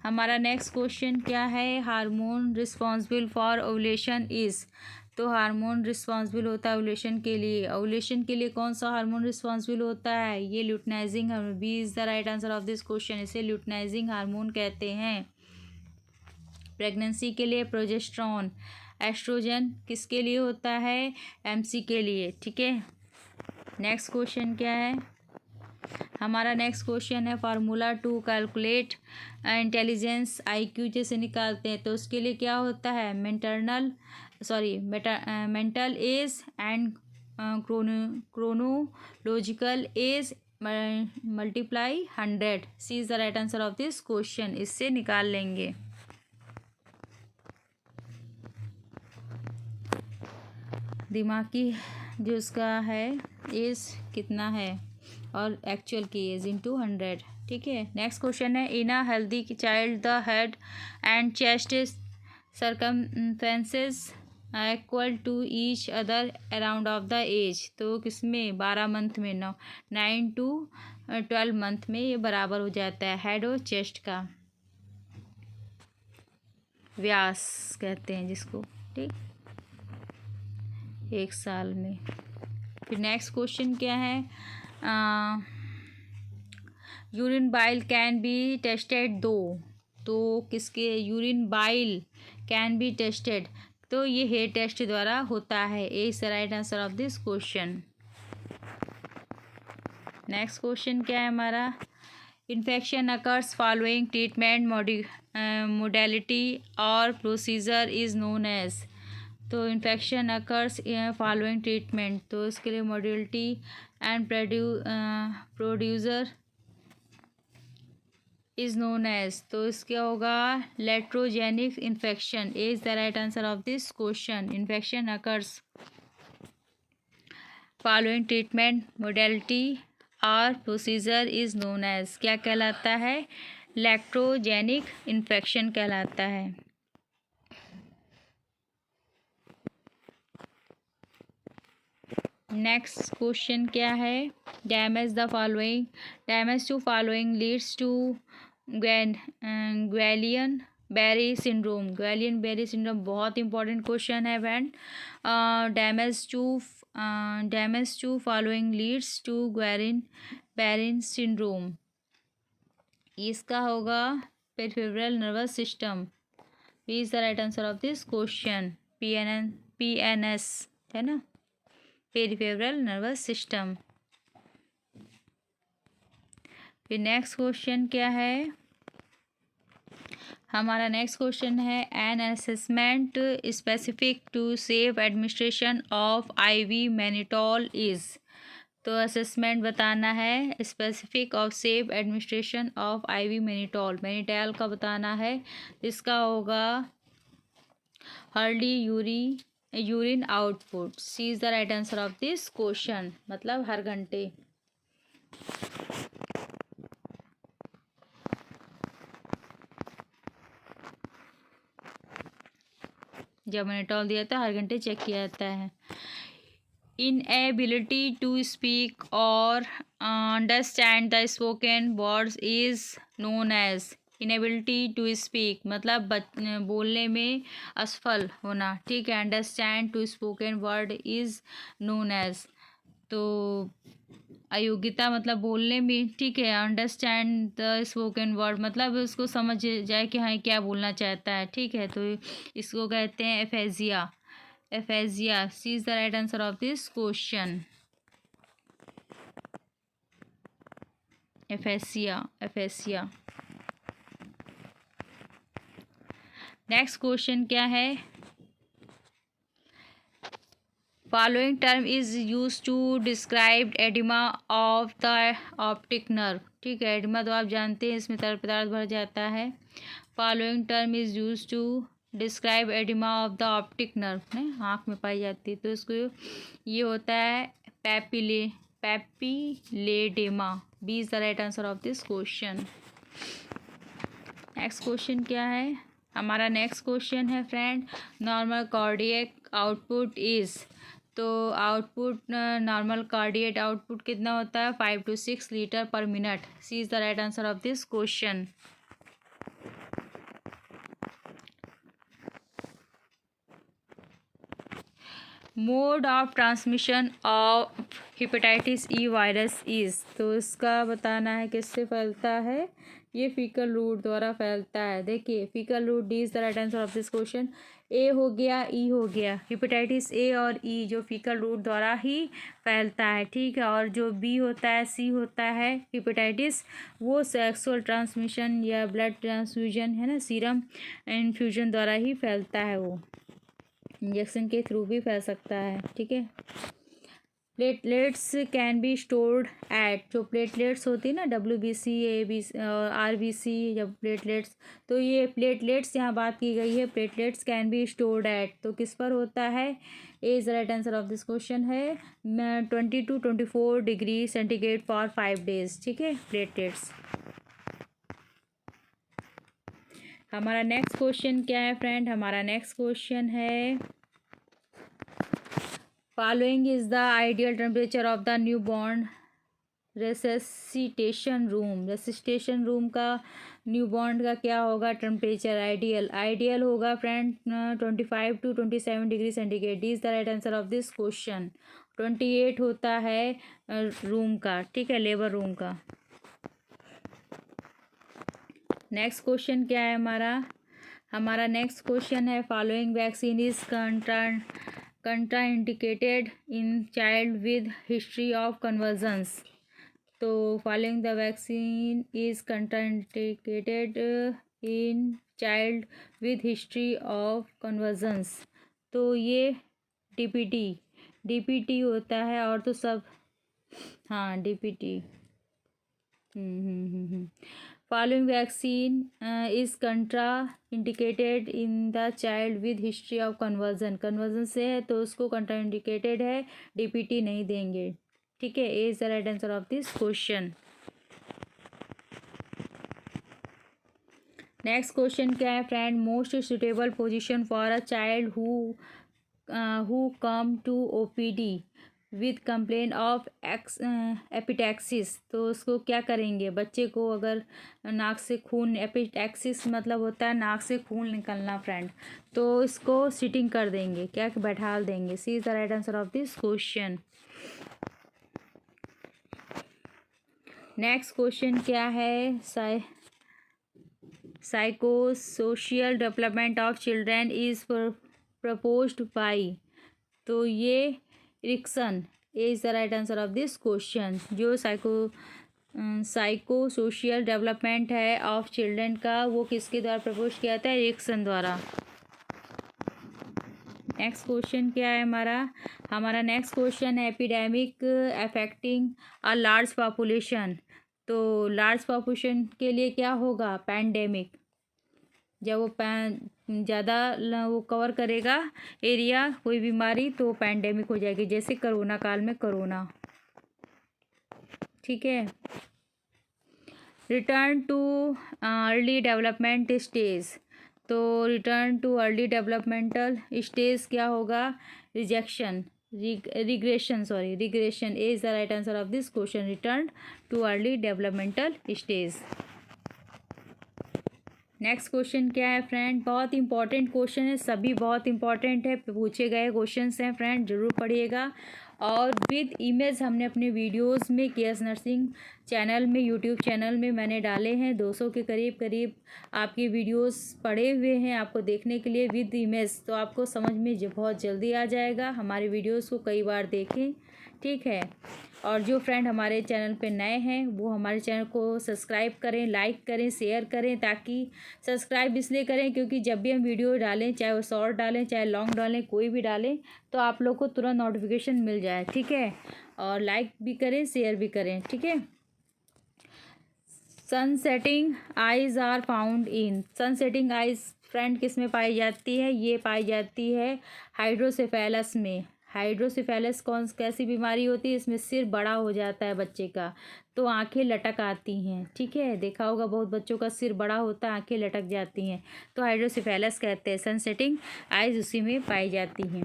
हमारा नेक्स्ट क्वेश्चन क्या है, hormone responsible for ovulation is. तो हार्मोन रिस्पॉन्सिबल होता है ओवुलेशन के लिए। ओवुलेशन के लिए कौन सा हार्मोन रिस्पॉन्सिबल होता है, ये luteinizing hormone. B is the right answer of this question. इसे ल्यूटिनाइजिंग हार्मोन कहते हैं। प्रेगनेंसी के लिए प्रोजेस्टेरॉन। एस्ट्रोजन किसके लिए होता है, एमसी के लिए, ठीक है। नेक्स्ट क्वेश्चन क्या है हमारा नेक्स्ट क्वेश्चन है formula to calculate intelligence IQ जैसे निकालते हैं, तो उसके लिए क्या होता है, mental age and chronological age multiply 100। C is the right answer of this question. इससे निकाल लेंगे। दिमागी जो उसका है एज कितना है और एक्चुअल की एज इनटू 100, ठीक है। नेक्स्ट क्वेश्चन है in a healthy child the head and chest circumferences equal to each other around of the age. तो किसमें 12 मंथ में 9 to 12 मंथ में ये बराबर हो जाता है हेड और चेस्ट का व्यास कहते हैं जिसको, ठीक, 1 साल में। फिर नेक्स्ट क्वेश्चन क्या है urine bile can be tested दो। तो किसके urine bile can be tested, तो ये हेयर टेस्ट द्वारा होता है। A is the right answer of this question. Next question क्या है हमारा, infection occurs following treatment modality और प्रोसीजर इज़ नोन एज। तो इन्फेक्शन अकर्स फॉलोइंग ट्रीटमेंट, तो इसके लिए modality and producer is known as, तो इसका होगा iatrogenic infection is the right answer of this question. Infection occurs following treatment modality और procedure is known as, क्या कहलाता है, लेट्रोजेनिक इन्फेक्शन कहलाता है। नेक्स्ट क्वेश्चन क्या है, damage the following, damage to following leads to Guillain Barre syndrome. Guillain Barre syndrome बहुत important question है friend. Damage to following leads to Guillain Barre syndrome, इसका होगा peripheral nervous system, is the right answer of this question. PNS है ना, peripheral nervous system. फिर next question क्या है हमारा, नेक्स्ट क्वेश्चन है an assessment specific to safe administration of IV mannitol is. तो असेसमेंट बताना है specific of safe administration of IV mannitol, mannitol का बताना है, इसका होगा hourly urine output, C is the right answer of this question, मतलब हर घंटे। जब मैनिटॉल दिया था हर घंटे चेक किया जाता है। इनएबिलिटी टू स्पीक और understand the spoken words is known as, inability to speak मतलब बोलने में असफल होना, ठीक है। Understand to spoken word is known as, तो अयोग्यता मतलब बोलने में, ठीक है। अंडरस्टैंड द स्पोकन वर्ड मतलब उसको समझ जाए कि हाँ क्या बोलना चाहता है, ठीक है, तो इसको कहते हैं aphasia, aphasia, C is the right answer of this question, aphasia, aphasia. Next question क्या है, following term is use to describe oedema of the optic nerve, ठीक है। एडिमा तो आप जानते हैं इसमें तरल पदार्थ भर जाता है। Following term is use to describe oedema of the optic nerve, ने आँख में पाई जाती है, तो इसको ये होता है papilledema, B is the right answer of this question. Next question क्या है हमारा, नेक्स्ट क्वेश्चन है friend, normal cardiac output is, तो आउटपुट नॉर्मल कार्डियक आउटपुट कितना होता है, 5 to 6 litre per minute, C is the right answer of this question. Mode of transmission of hepatitis E virus is, तो इसका बताना है किससे फैलता है, ये फीकल रूट द्वारा फैलता है। देखिए fecal route, D is the right answer of this question. A हो गया, ई हो गया, हेपेटाइटिस ए और ई जो फीकल रूट द्वारा ही फैलता है, ठीक है। और जो बी होता है, सी होता है हेपेटाइटिस, वो सेक्सुअल ट्रांसमिशन या ब्लड ट्रांसफ्यूजन है ना, सीरम इन्फ्यूजन द्वारा ही फैलता है, वो इंजेक्शन के थ्रू भी फैल सकता है, ठीक है। Platelets can be stored at, जो प्लेटलेट्स होती है ना, WBC, ABC और RBC, जब प्लेटलेट्स, तो ये प्लेटलेट्स यहाँ बात की गई है, platelets can be stored at, तो किस पर होता है, ए is the right answer of this question है 20 to 24 degree centigrade for 5 days, ठीक है, प्लेटलेट्स। हमारा नेक्स्ट क्वेश्चन क्या है फ्रेंड, हमारा नेक्स्ट क्वेश्चन है, following is the ideal temperature of the newborn resuscitation room, resuscitation room का newborn का क्या होगा टेम्परेचर, आइडियल, आइडियल होगा friend 25 to 27 degree centigrade, is the right answer of this question. 28 होता है room का, ठीक है, लेबर रूम का। नेक्स्ट क्वेश्चन क्या है हमारा नेक्स्ट क्वेश्चन है, following vaccine is contraindicated in child with history of convulsions, तो following the vaccine is contraindicated in child with history of convergence. तो ये डीपीटी होता है और तो सब, हाँ DPT. Following vaccine is कंट्रा indicated in the child with history of conversion से है तो उसको कंट्रा इंडिकेटेड है, डीपीटी नहीं देंगे। ठीक है, A is the right answer of this question. Next question क्या है friend, most suitable position for a child who come to OPD with complain of epistaxis. तो उसको क्या करेंगे, बच्चे को अगर नाक से खून, एपिटैक्सिस मतलब होता है नाक से खून निकलना फ्रेंड, तो इसको सिटिंग कर देंगे, क्या बैठा देंगे। C is the right answer of this question. Next question क्या है, psychosocial development of children is proposed by. तो ये Erikson, A is the right answer of this question. जो साइको सोशियल डेवलपमेंट है ऑफ चिल्ड्रन का, वो किसके द्वारा प्रपोज किया था, रिक्सन द्वारा। नेक्स्ट क्वेश्चन क्या है हमारा नेक्स्ट क्वेश्चन है epidemic affecting a large population. तो लार्ज पॉपुलेशन के लिए क्या होगा, पैंडेमिक। जब वो ज़्यादा वो कवर करेगा एरिया कोई बीमारी तो पैंडेमिक हो जाएगी, जैसे कोरोना काल में कोरोना। ठीक है, return to early development stage. तो return to early developmental stage क्या होगा, regression. A is the right answer of this question, return to early developmental stage. Next question क्या है फ्रेंड, बहुत इंपॉर्टेंट क्वेश्चन है, सभी बहुत इंपॉर्टेंट है, पूछे गए क्वेश्चंस हैं फ्रेंड, जरूर पढ़िएगा। और विद इमेज हमने अपने वीडियोस में केएस नर्सिंग चैनल में, यूट्यूब चैनल में मैंने डाले हैं, 200 के करीब आपके वीडियोस पड़े हुए हैं आपको देखने के लिए विद इमेज। तो आपको समझ में बहुत जल्दी आ जाएगा, हमारे वीडियोस को कई बार देखें। ठीक है, और जो फ्रेंड हमारे चैनल पे नए हैं वो हमारे चैनल को सब्सक्राइब करें, लाइक करें, शेयर करें। ताकि सब्सक्राइब इसलिए करें क्योंकि जब भी हम वीडियो डालें, चाहे वो शॉर्ट डालें चाहे लॉन्ग डालें, कोई भी डालें, तो आप लोग को तुरंत नोटिफिकेशन मिल जाए। ठीक है, और लाइक भी करें, शेयर भी करें। ठीक है, sunsetting eyes are found in. Sunsetting eyes friend किस में पाई जाती है, ये पाई जाती है हाइड्रोसेफेलस में। हाइड्रोसेफेलस कैसी बीमारी होती है, इसमें सिर बड़ा हो जाता है बच्चे का, तो आंखें लटक आती हैं। ठीक है, देखा होगा बहुत बच्चों का सिर बड़ा होता है, आंखें लटक जाती हैं, तो हाइड्रोसेफेलस कहते हैं। सनसेटिंग आइज उसी में पाई जाती हैं।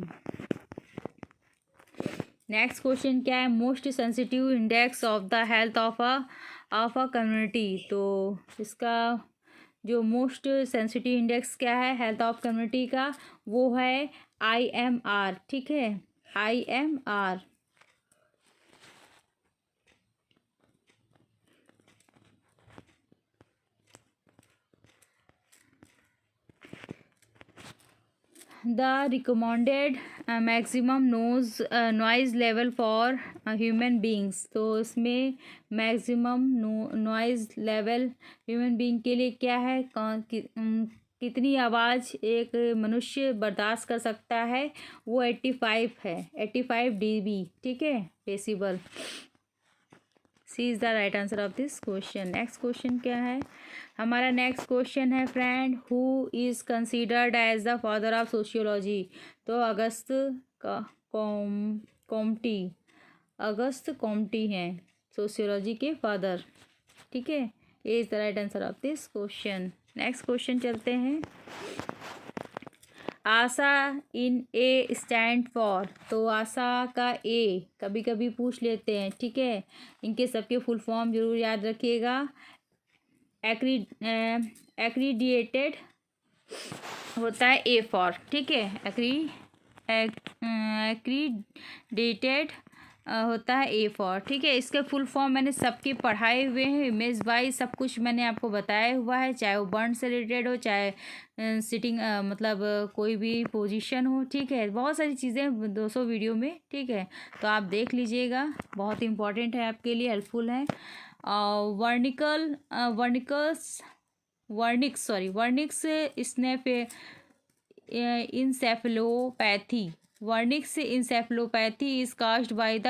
नेक्स्ट क्वेश्चन क्या है, most sensitive index of the health of a community. तो इसका जो मोस्ट सेंसिटिव इंडेक्स क्या है हेल्थ ऑफ कम्युनिटी का, वो है IMR। ठीक है, IMR। The recommended maximum noise level for human beings. तो इसमें maximum noise level human being के लिए क्या है, कितनी आवाज़ एक मनुष्य बर्दाश्त कर सकता है, वो 85 है, 85 dB। ठीक है, decibel. C is the right answer of this question. Next question क्या है हमारा, नेक्स्ट क्वेश्चन है friend, who is considered as the father of sociology. तो अगस्त कॉम्टी हैं सोशियोलॉजी के फादर। ठीक है, ये is the right answer of this question. Next question चलते हैं, आशा इन ए स्टैंड फॉर। तो आशा का ए कभी कभी पूछ लेते हैं। ठीक है, इनके सबके फुल फॉर्म जरूर याद रखिएगा। एक्रीडिएटेड होता है ए फॉर। ठीक है, एक्रीडेटेड होता है ए फॉर, ठीक है। इसके फुल फॉर्म मैंने सबके पढ़ाए हुए हैं, इमेज वाइज सब कुछ मैंने आपको बताया हुआ है, चाहे वो बर्न से रिलेटेड हो, चाहे सिटिंग मतलब कोई भी पोजीशन हो, ठीक है। बहुत सारी चीज़ें 200 वीडियो में, ठीक है। तो आप देख लीजिएगा, बहुत इंपॉर्टेंट है आपके लिए, हेल्पफुल है। Wernicke's encephalopathy. Wernicke's encephalopathy is caused by the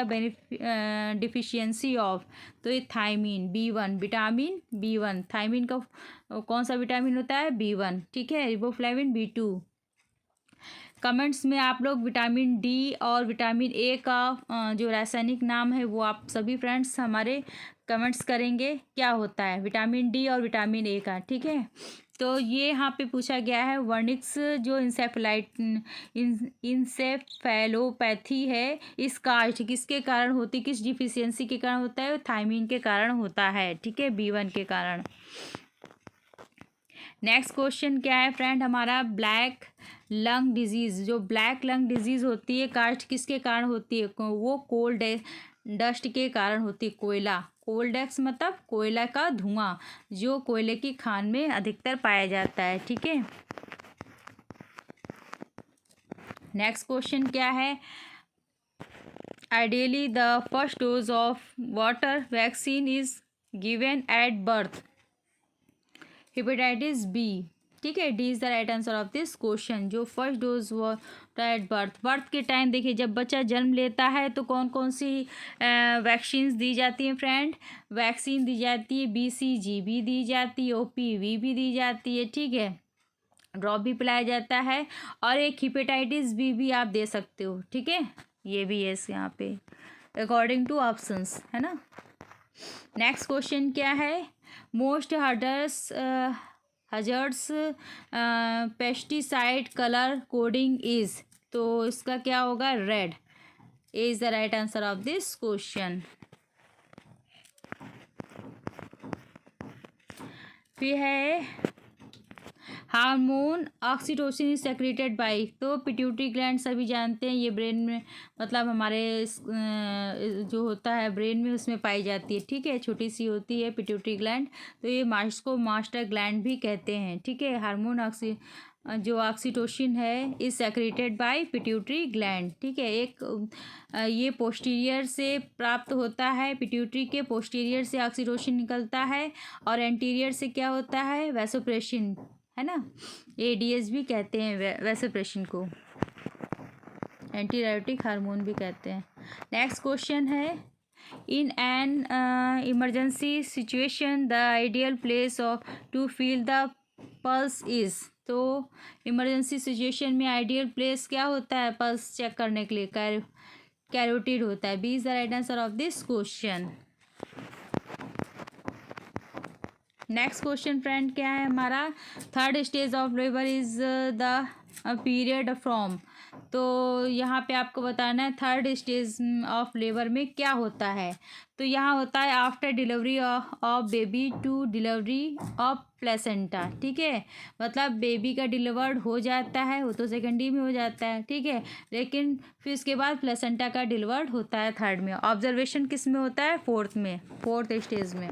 deficiency of, तो ये thymine B1, vitamin B1, thymine का कौन सा विटामिन होता है, B1, ठीक है। Riboflavin B2। कमेंट्स में आप लोग विटामिन डी और विटामिन ए का जो रासायनिक नाम है वो आप सभी फ्रेंड्स हमारे कमेंट्स करेंगे, क्या होता है विटामिन डी और विटामिन ए का, ठीक है। तो ये यहाँ पे पूछा गया है, वर्निक्स जो इंसेफेलोपैथी है, इस कास्ट किसके कारण होती, किस डिफिशियंसी के कारण होता है, थायमीन के कारण होता है, ठीक है, B1 के कारण। नेक्स्ट क्वेश्चन क्या है फ्रेंड हमारा, ब्लैक लंग डिजीज़। जो ब्लैक लंग डिजीज़ होती है कास्ट किसके कारण होती है, वो कोल डस्ट के कारण होती है। कोयला, कोल डस्ट मतलब कोयला का धुआं, जो कोयले की खान में अधिकतर पाया जाता है, ठीक है। नेक्स्ट क्वेश्चन क्या है, ideally the first dose of water vaccine is given at birth, hepatitis B, ठीक है। D is the right answer of this question. जो फर्स्ट डोज एट बर्थ के टाइम, देखिए जब बच्चा जन्म लेता है तो कौन कौन सी वैक्सीन्स दी जाती हैं फ्रेंड, वैक्सीन दी जाती है, BCG भी दी जाती है, OPV भी दी जाती है, ठीक है। ड्रॉप भी पिलाया जाता है, और एक हेपेटाइटिस बी भी आप दे सकते हो, ठीक है। ये भी है यहाँ पे अकॉर्डिंग टू ऑप्शंस, है ना। नेक्स्ट क्वेश्चन क्या है, most hazards pesticide colour coding is, तो इसका क्या होगा, red. A is the right answer of this question. फिर है hormone oxytocin is secreted by, तो पिट्यूटरी ग्लैंड सभी जानते हैं, ये ब्रेन में मतलब हमारे जो होता है ब्रेन में उसमें पाई जाती है, ठीक है। छोटी सी होती है पिट्यूटरी ग्लैंड, तो ये को मास्टर ग्लैंड भी कहते हैं, ठीक है। हार्मोन जो ऑक्सीटोसिन है is secreted bye pituitary gland, ठीक है। एक ये पोस्टीरियर से प्राप्त होता है, पिट्यूटरी के पोस्टीरियर से ऑक्सीटोसिन निकलता है, और एंटीरियर से क्या होता है, वैसोप्रेसिन, है ना। ADS भी कहते हैं वैसोप्रेसिन को, एंटीडायोटिक हार्मोन भी कहते हैं। नेक्स्ट क्वेश्चन है, in an emergency situation the ideal place of to feel the pulse is, तो इमरजेंसी सिचुएशन में आइडियल प्लेस क्या होता है पल्स चेक करने के लिए, कैरोटिड होता है। B is the right answer of this question. Next question friend क्या है हमारा, third stage of labour is the period from, तो यहाँ पे आपको बताना है थर्ड स्टेज ऑफ लेबर में क्या होता है। तो यहाँ होता है after delivery of baby to delivery of placenta, ठीक है। मतलब बेबी का डिलीवर्ड हो जाता है, वो तो सेकेंडरी में हो जाता है, ठीक है, लेकिन फिर उसके बाद प्लेसेंटा का डिलीवर्ड होता है थर्ड में। ऑब्जर्वेशन किस में होता है, फोर्थ में, फोर्थ स्टेज में।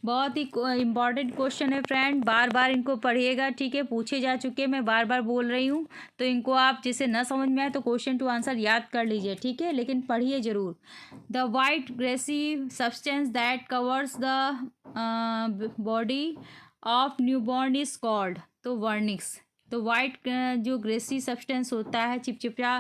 बहुत ही इम्पॉर्टेंट क्वेश्चन है फ्रेंड, बार बार इनको पढ़िएगा, ठीक है। पूछे जा चुके, मैं बार बार बोल रही हूँ, तो इनको आप जिसे न समझ में आए तो क्वेश्चन टू आंसर याद कर लीजिए, ठीक है, लेकिन पढ़िए ज़रूर। The white greasy substance that covers the body of newborn is called, तो वर्निक्स। तो वाइट जो ग्रेसी सब्सटेंस होता है, चिपचिपा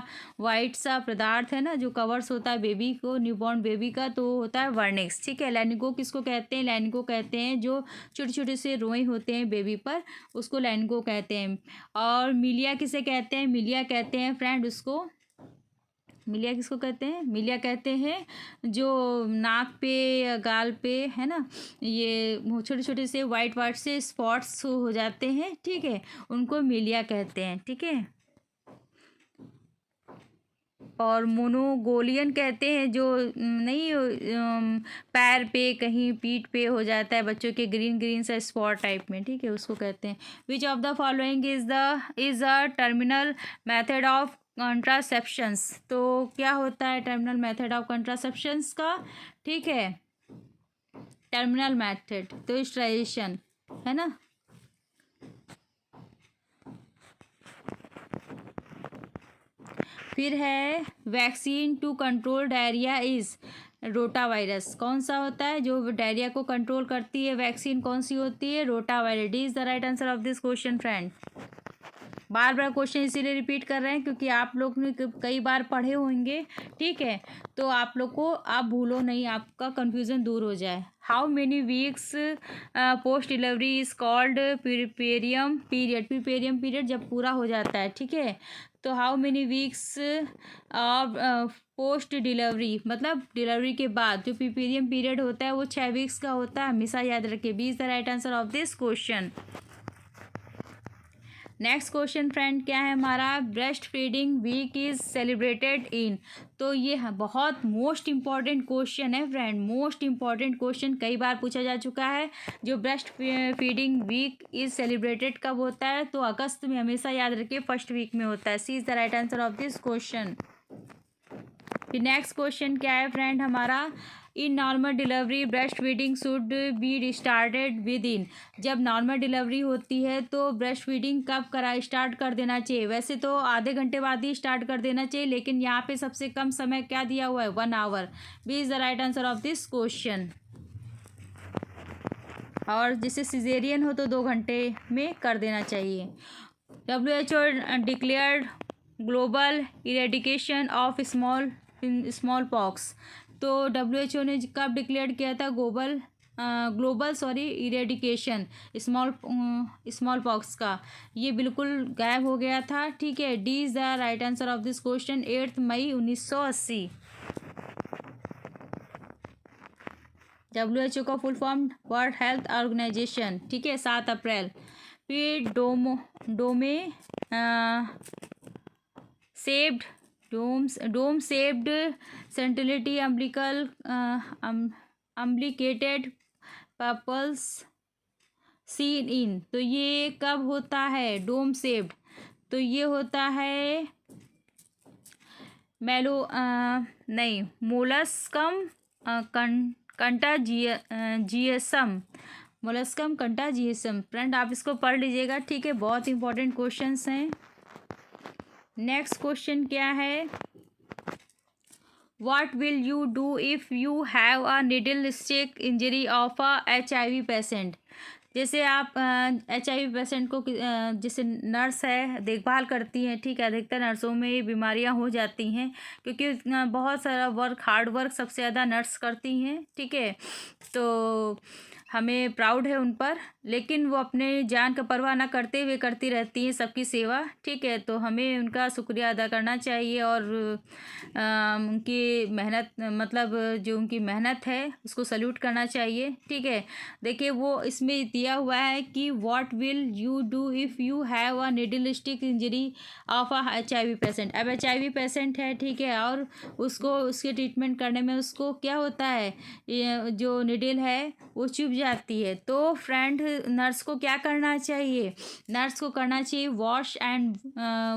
वाइट सा पदार्थ है ना, जो कवर्स होता है बेबी को, न्यूबॉर्न बेबी का, तो होता है वर्निक्स, ठीक है। लैनिगो किसको कहते हैं, लैनिगो कहते हैं जो छोटे छोटे से रोए होते हैं बेबी पर, उसको लैनिगो कहते हैं। और मिलिया किसे कहते हैं, मिलिया कहते हैं फ्रेंड उसको, मिलिया किसको कहते हैं, मिलिया कहते हैं जो नाक पे गाल पे, है ना, ये छोटे छोटे से वाइट वाइट से स्पॉट्स हो जाते हैं, ठीक है, उनको मिलिया कहते हैं, ठीक है। और मोनोगोलियन कहते हैं जो नहीं पैर पे कहीं पीठ पे हो जाता है बच्चों के, ग्रीन ग्रीन सा स्पॉट टाइप में, ठीक है, उसको कहते हैं। Which of the following is a terminal method of contraceptions. तो क्या होता है टर्मिनल मेथड ऑफ कंट्रासेप्शंस का, ठीक है, टर्मिनल मेथड तो स्टराइजेशन है ना। फिर है vaccine to control diarrhoea is rotavirus. कौन सा होता है जो डायरिया को कंट्रोल करती है, वैक्सीन कौन सी होती है, rota virus. D is the right answer of this question friend. Bar bar question इसीलिए रिपीट कर रहे हैं क्योंकि आप लोग ने कई बार पढ़े होंगे, ठीक है, तो आप लोग को आप भूलो नहीं, आपका कंफ्यूजन दूर हो जाए। How many weeks post delivery is called puerperium period. Puerperium period जब पूरा हो जाता है, ठीक है, तो how many weeks of post delivery मतलब डिलीवरी के बाद जो प्रीपेरियम पीरियड होता है वो 6 वीक्स का होता है, हमेशा याद रखिए। B is the right answer of this question. Next question friend क्या है हमारा, breast feeding week is celebrated in. तो ये बहुत मोस्ट इम्पॉर्टेंट क्वेश्चन है फ्रेंड, मोस्ट इम्पॉर्टेंट क्वेश्चन, कई बार पूछा जा चुका है। जो breast feeding week is celebrated कब होता है, तो अगस्त में, हमेशा याद रखिए फर्स्ट वीक में होता है। C is the right answer of this question. फिर नेक्स्ट क्वेश्चन क्या है फ्रेंड हमारा, in normal delivery breast feeding should be started within. जब नॉर्मल डिलीवरी होती है तो ब्रेस्ट फीडिंग कब स्टार्ट कर देना चाहिए। वैसे तो आधे घंटे बाद ही स्टार्ट कर देना चाहिए, लेकिन यहाँ पे सबसे कम समय क्या दिया हुआ है, 1 hour. B is the right answer of this question. और जिससे सिजेरियन हो तो 2 घंटे में कर देना चाहिए। WHO declared global eradication of small pox. तो WHO ने कब डिक्लेयर किया था ग्लोबल इरेडिकेशन स्मॉल पॉक्स का, ये बिल्कुल गायब हो गया था, ठीक है। D is the right answer of this question, 8 May 1980। WHO का full form World Health Organization, ठीक है, 7 अप्रैल। फिर डोम सेप्ड सेंटिलिटी अम्बिलिकेटेड पर्पल्स सीन इन। तो ये कब होता है डोम सेप्ड, तो ये होता है मोलस्कम कंटाजियसम, मोलस्कम कंटाजियसम। फ्रेंड आप इसको पढ़ लीजिएगा, ठीक है, बहुत इंपॉर्टेंट क्वेश्चंस हैं। नेक्स्ट क्वेश्चन क्या है, what will you do if you have a needle stick injury of a HIV patient. जैसे आप HIV पेशेंट को जैसे नर्स है देखभाल करती हैं, ठीक है, अधिकतर नर्सों में ये बीमारियां हो जाती हैं क्योंकि बहुत सारा हार्ड वर्क सबसे ज़्यादा नर्स करती हैं, ठीक है, तो हमें प्राउड है उन पर, लेकिन वो अपने जान का परवाह ना करते हुए करती रहती हैं सबकी सेवा, ठीक है, तो हमें उनका शुक्रिया अदा करना चाहिए और उनकी मेहनत मतलब जो उनकी मेहनत है उसको सल्यूट करना चाहिए, ठीक है। देखिए वो इसमें दिया हुआ है कि what will you do if you have a needle stick injury of a HIV patient. अब HIV पेशेंट है, ठीक है, और उसको उसके ट्रीटमेंट करने में उसको क्या होता है, जो निडल है वो चुभ जाती है। तो फ्रेंड नर्स को क्या करना चाहिए, नर्स को करना चाहिए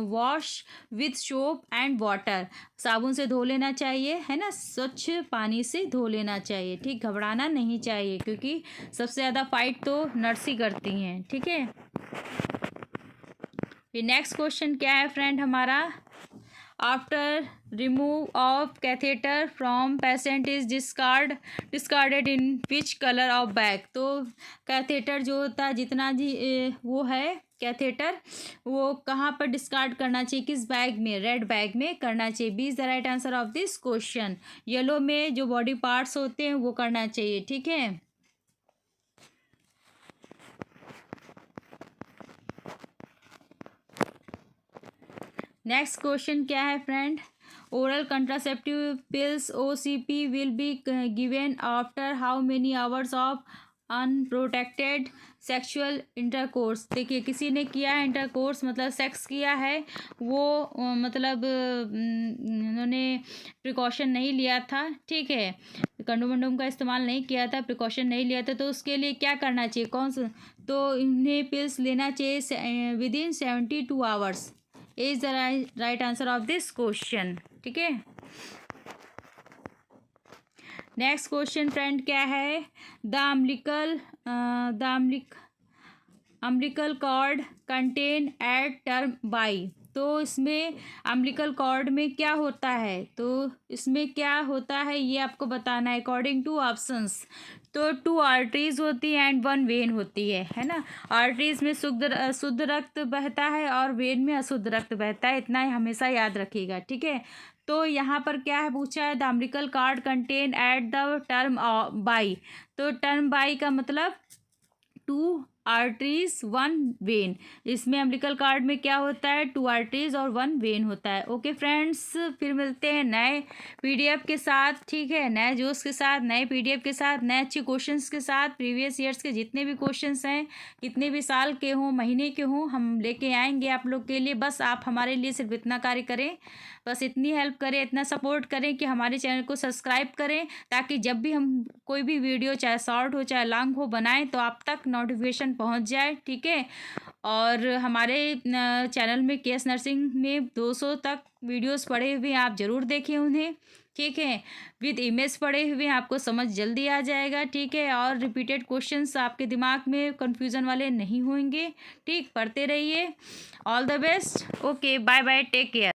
wash with soap and water, साबुन से धो लेना चाहिए, है ना, स्वच्छ पानी से धो लेना चाहिए, ठीक, घबराना नहीं चाहिए क्योंकि सबसे ज़्यादा फाइट तो नर्स ही करती हैं, ठीक है। फिर नेक्स्ट क्वेश्चन क्या है फ्रेंड हमारा, after remove of catheter from patient is discarded in which colour of bag. तो कैथेटर जो होता है जितना जी वो है कैथेटर, वो कहाँ पर डिस्कार्ड करना चाहिए, किस बैग में, रेड बैग में करना चाहिए। B is the right answer of this question. Yellow में जो बॉडी पार्ट्स होते हैं वो करना चाहिए, ठीक है। नेक्स्ट क्वेश्चन क्या है friend, oral contraceptive pills OCP will be given after how many hours of unprotected sexual intercourse. देखिए किसी ने किया है इंटरकोर्स मतलब सेक्स किया है, वो मतलब उन्होंने प्रिकॉशन नहीं लिया था, ठीक है, कंडोम का इस्तेमाल नहीं किया था, प्रिकॉशन नहीं लिया था, तो उसके लिए क्या करना चाहिए, कौन सा, तो इन्हें पिल्स लेना चाहिए within 72 hours is the right answer of this question, ठीक है। नेक्स्ट क्वेश्चन फ्रेंड क्या है, the umbilical cord contain at term by. तो इसमें अम्बिलिकल कॉर्ड में क्या होता है, तो इसमें क्या होता है ये आपको बताना है अकॉर्डिंग टू ऑप्शंस। तो 2 आर्टरीज होती है एंड 1 वेन होती है ना। आर्टरीज में शुद्ध रक्त बहता है और वेन में अशुद्ध रक्त बहता है, इतना ही हमेशा याद रखिएगा, ठीक है। तो यहाँ पर क्या है पूछा है, the umbilical cord contain at the term by. तो टर्म बाई का मतलब 2 आर्टरीज 1 वेन। इसमें अम्बिलिकल कॉर्ड में क्या होता है, 2 आर्टरीज और 1 वेन होता है। ओके फ्रेंड्स, फिर मिलते हैं नए पीडीएफ के साथ, ठीक है, नए जोश के साथ, नए पीडीएफ के साथ, नए अच्छे क्वेश्चंस के साथ। प्रीवियस ईयर्स के जितने भी क्वेश्चंस हैं, कितने भी साल के हों, महीने के हों, हम लेके आएंगे आप लोग के लिए। बस आप हमारे लिए सिर्फ इतना कार्य करें, बस इतनी हेल्प करें, इतना सपोर्ट करें कि हमारे चैनल को सब्सक्राइब करें, ताकि जब भी हम कोई भी वीडियो चाहे शॉर्ट हो चाहे लॉन्ग हो बनाएं तो आप तक नोटिफिकेशन पहुंच जाए, ठीक है। और हमारे चैनल में केएस नर्सिंग में 200 तक वीडियोस पड़े हुए हैं, आप ज़रूर देखें उन्हें, ठीक है, विद इमेज पड़े हुए हैं, आपको समझ जल्दी आ जाएगा, ठीक है। और रिपीटेड क्वेश्चंस आपके दिमाग में कन्फ्यूज़न वाले नहीं होंगे, ठीक, पढ़ते रहिए। All the best, okay, bye bye, take care.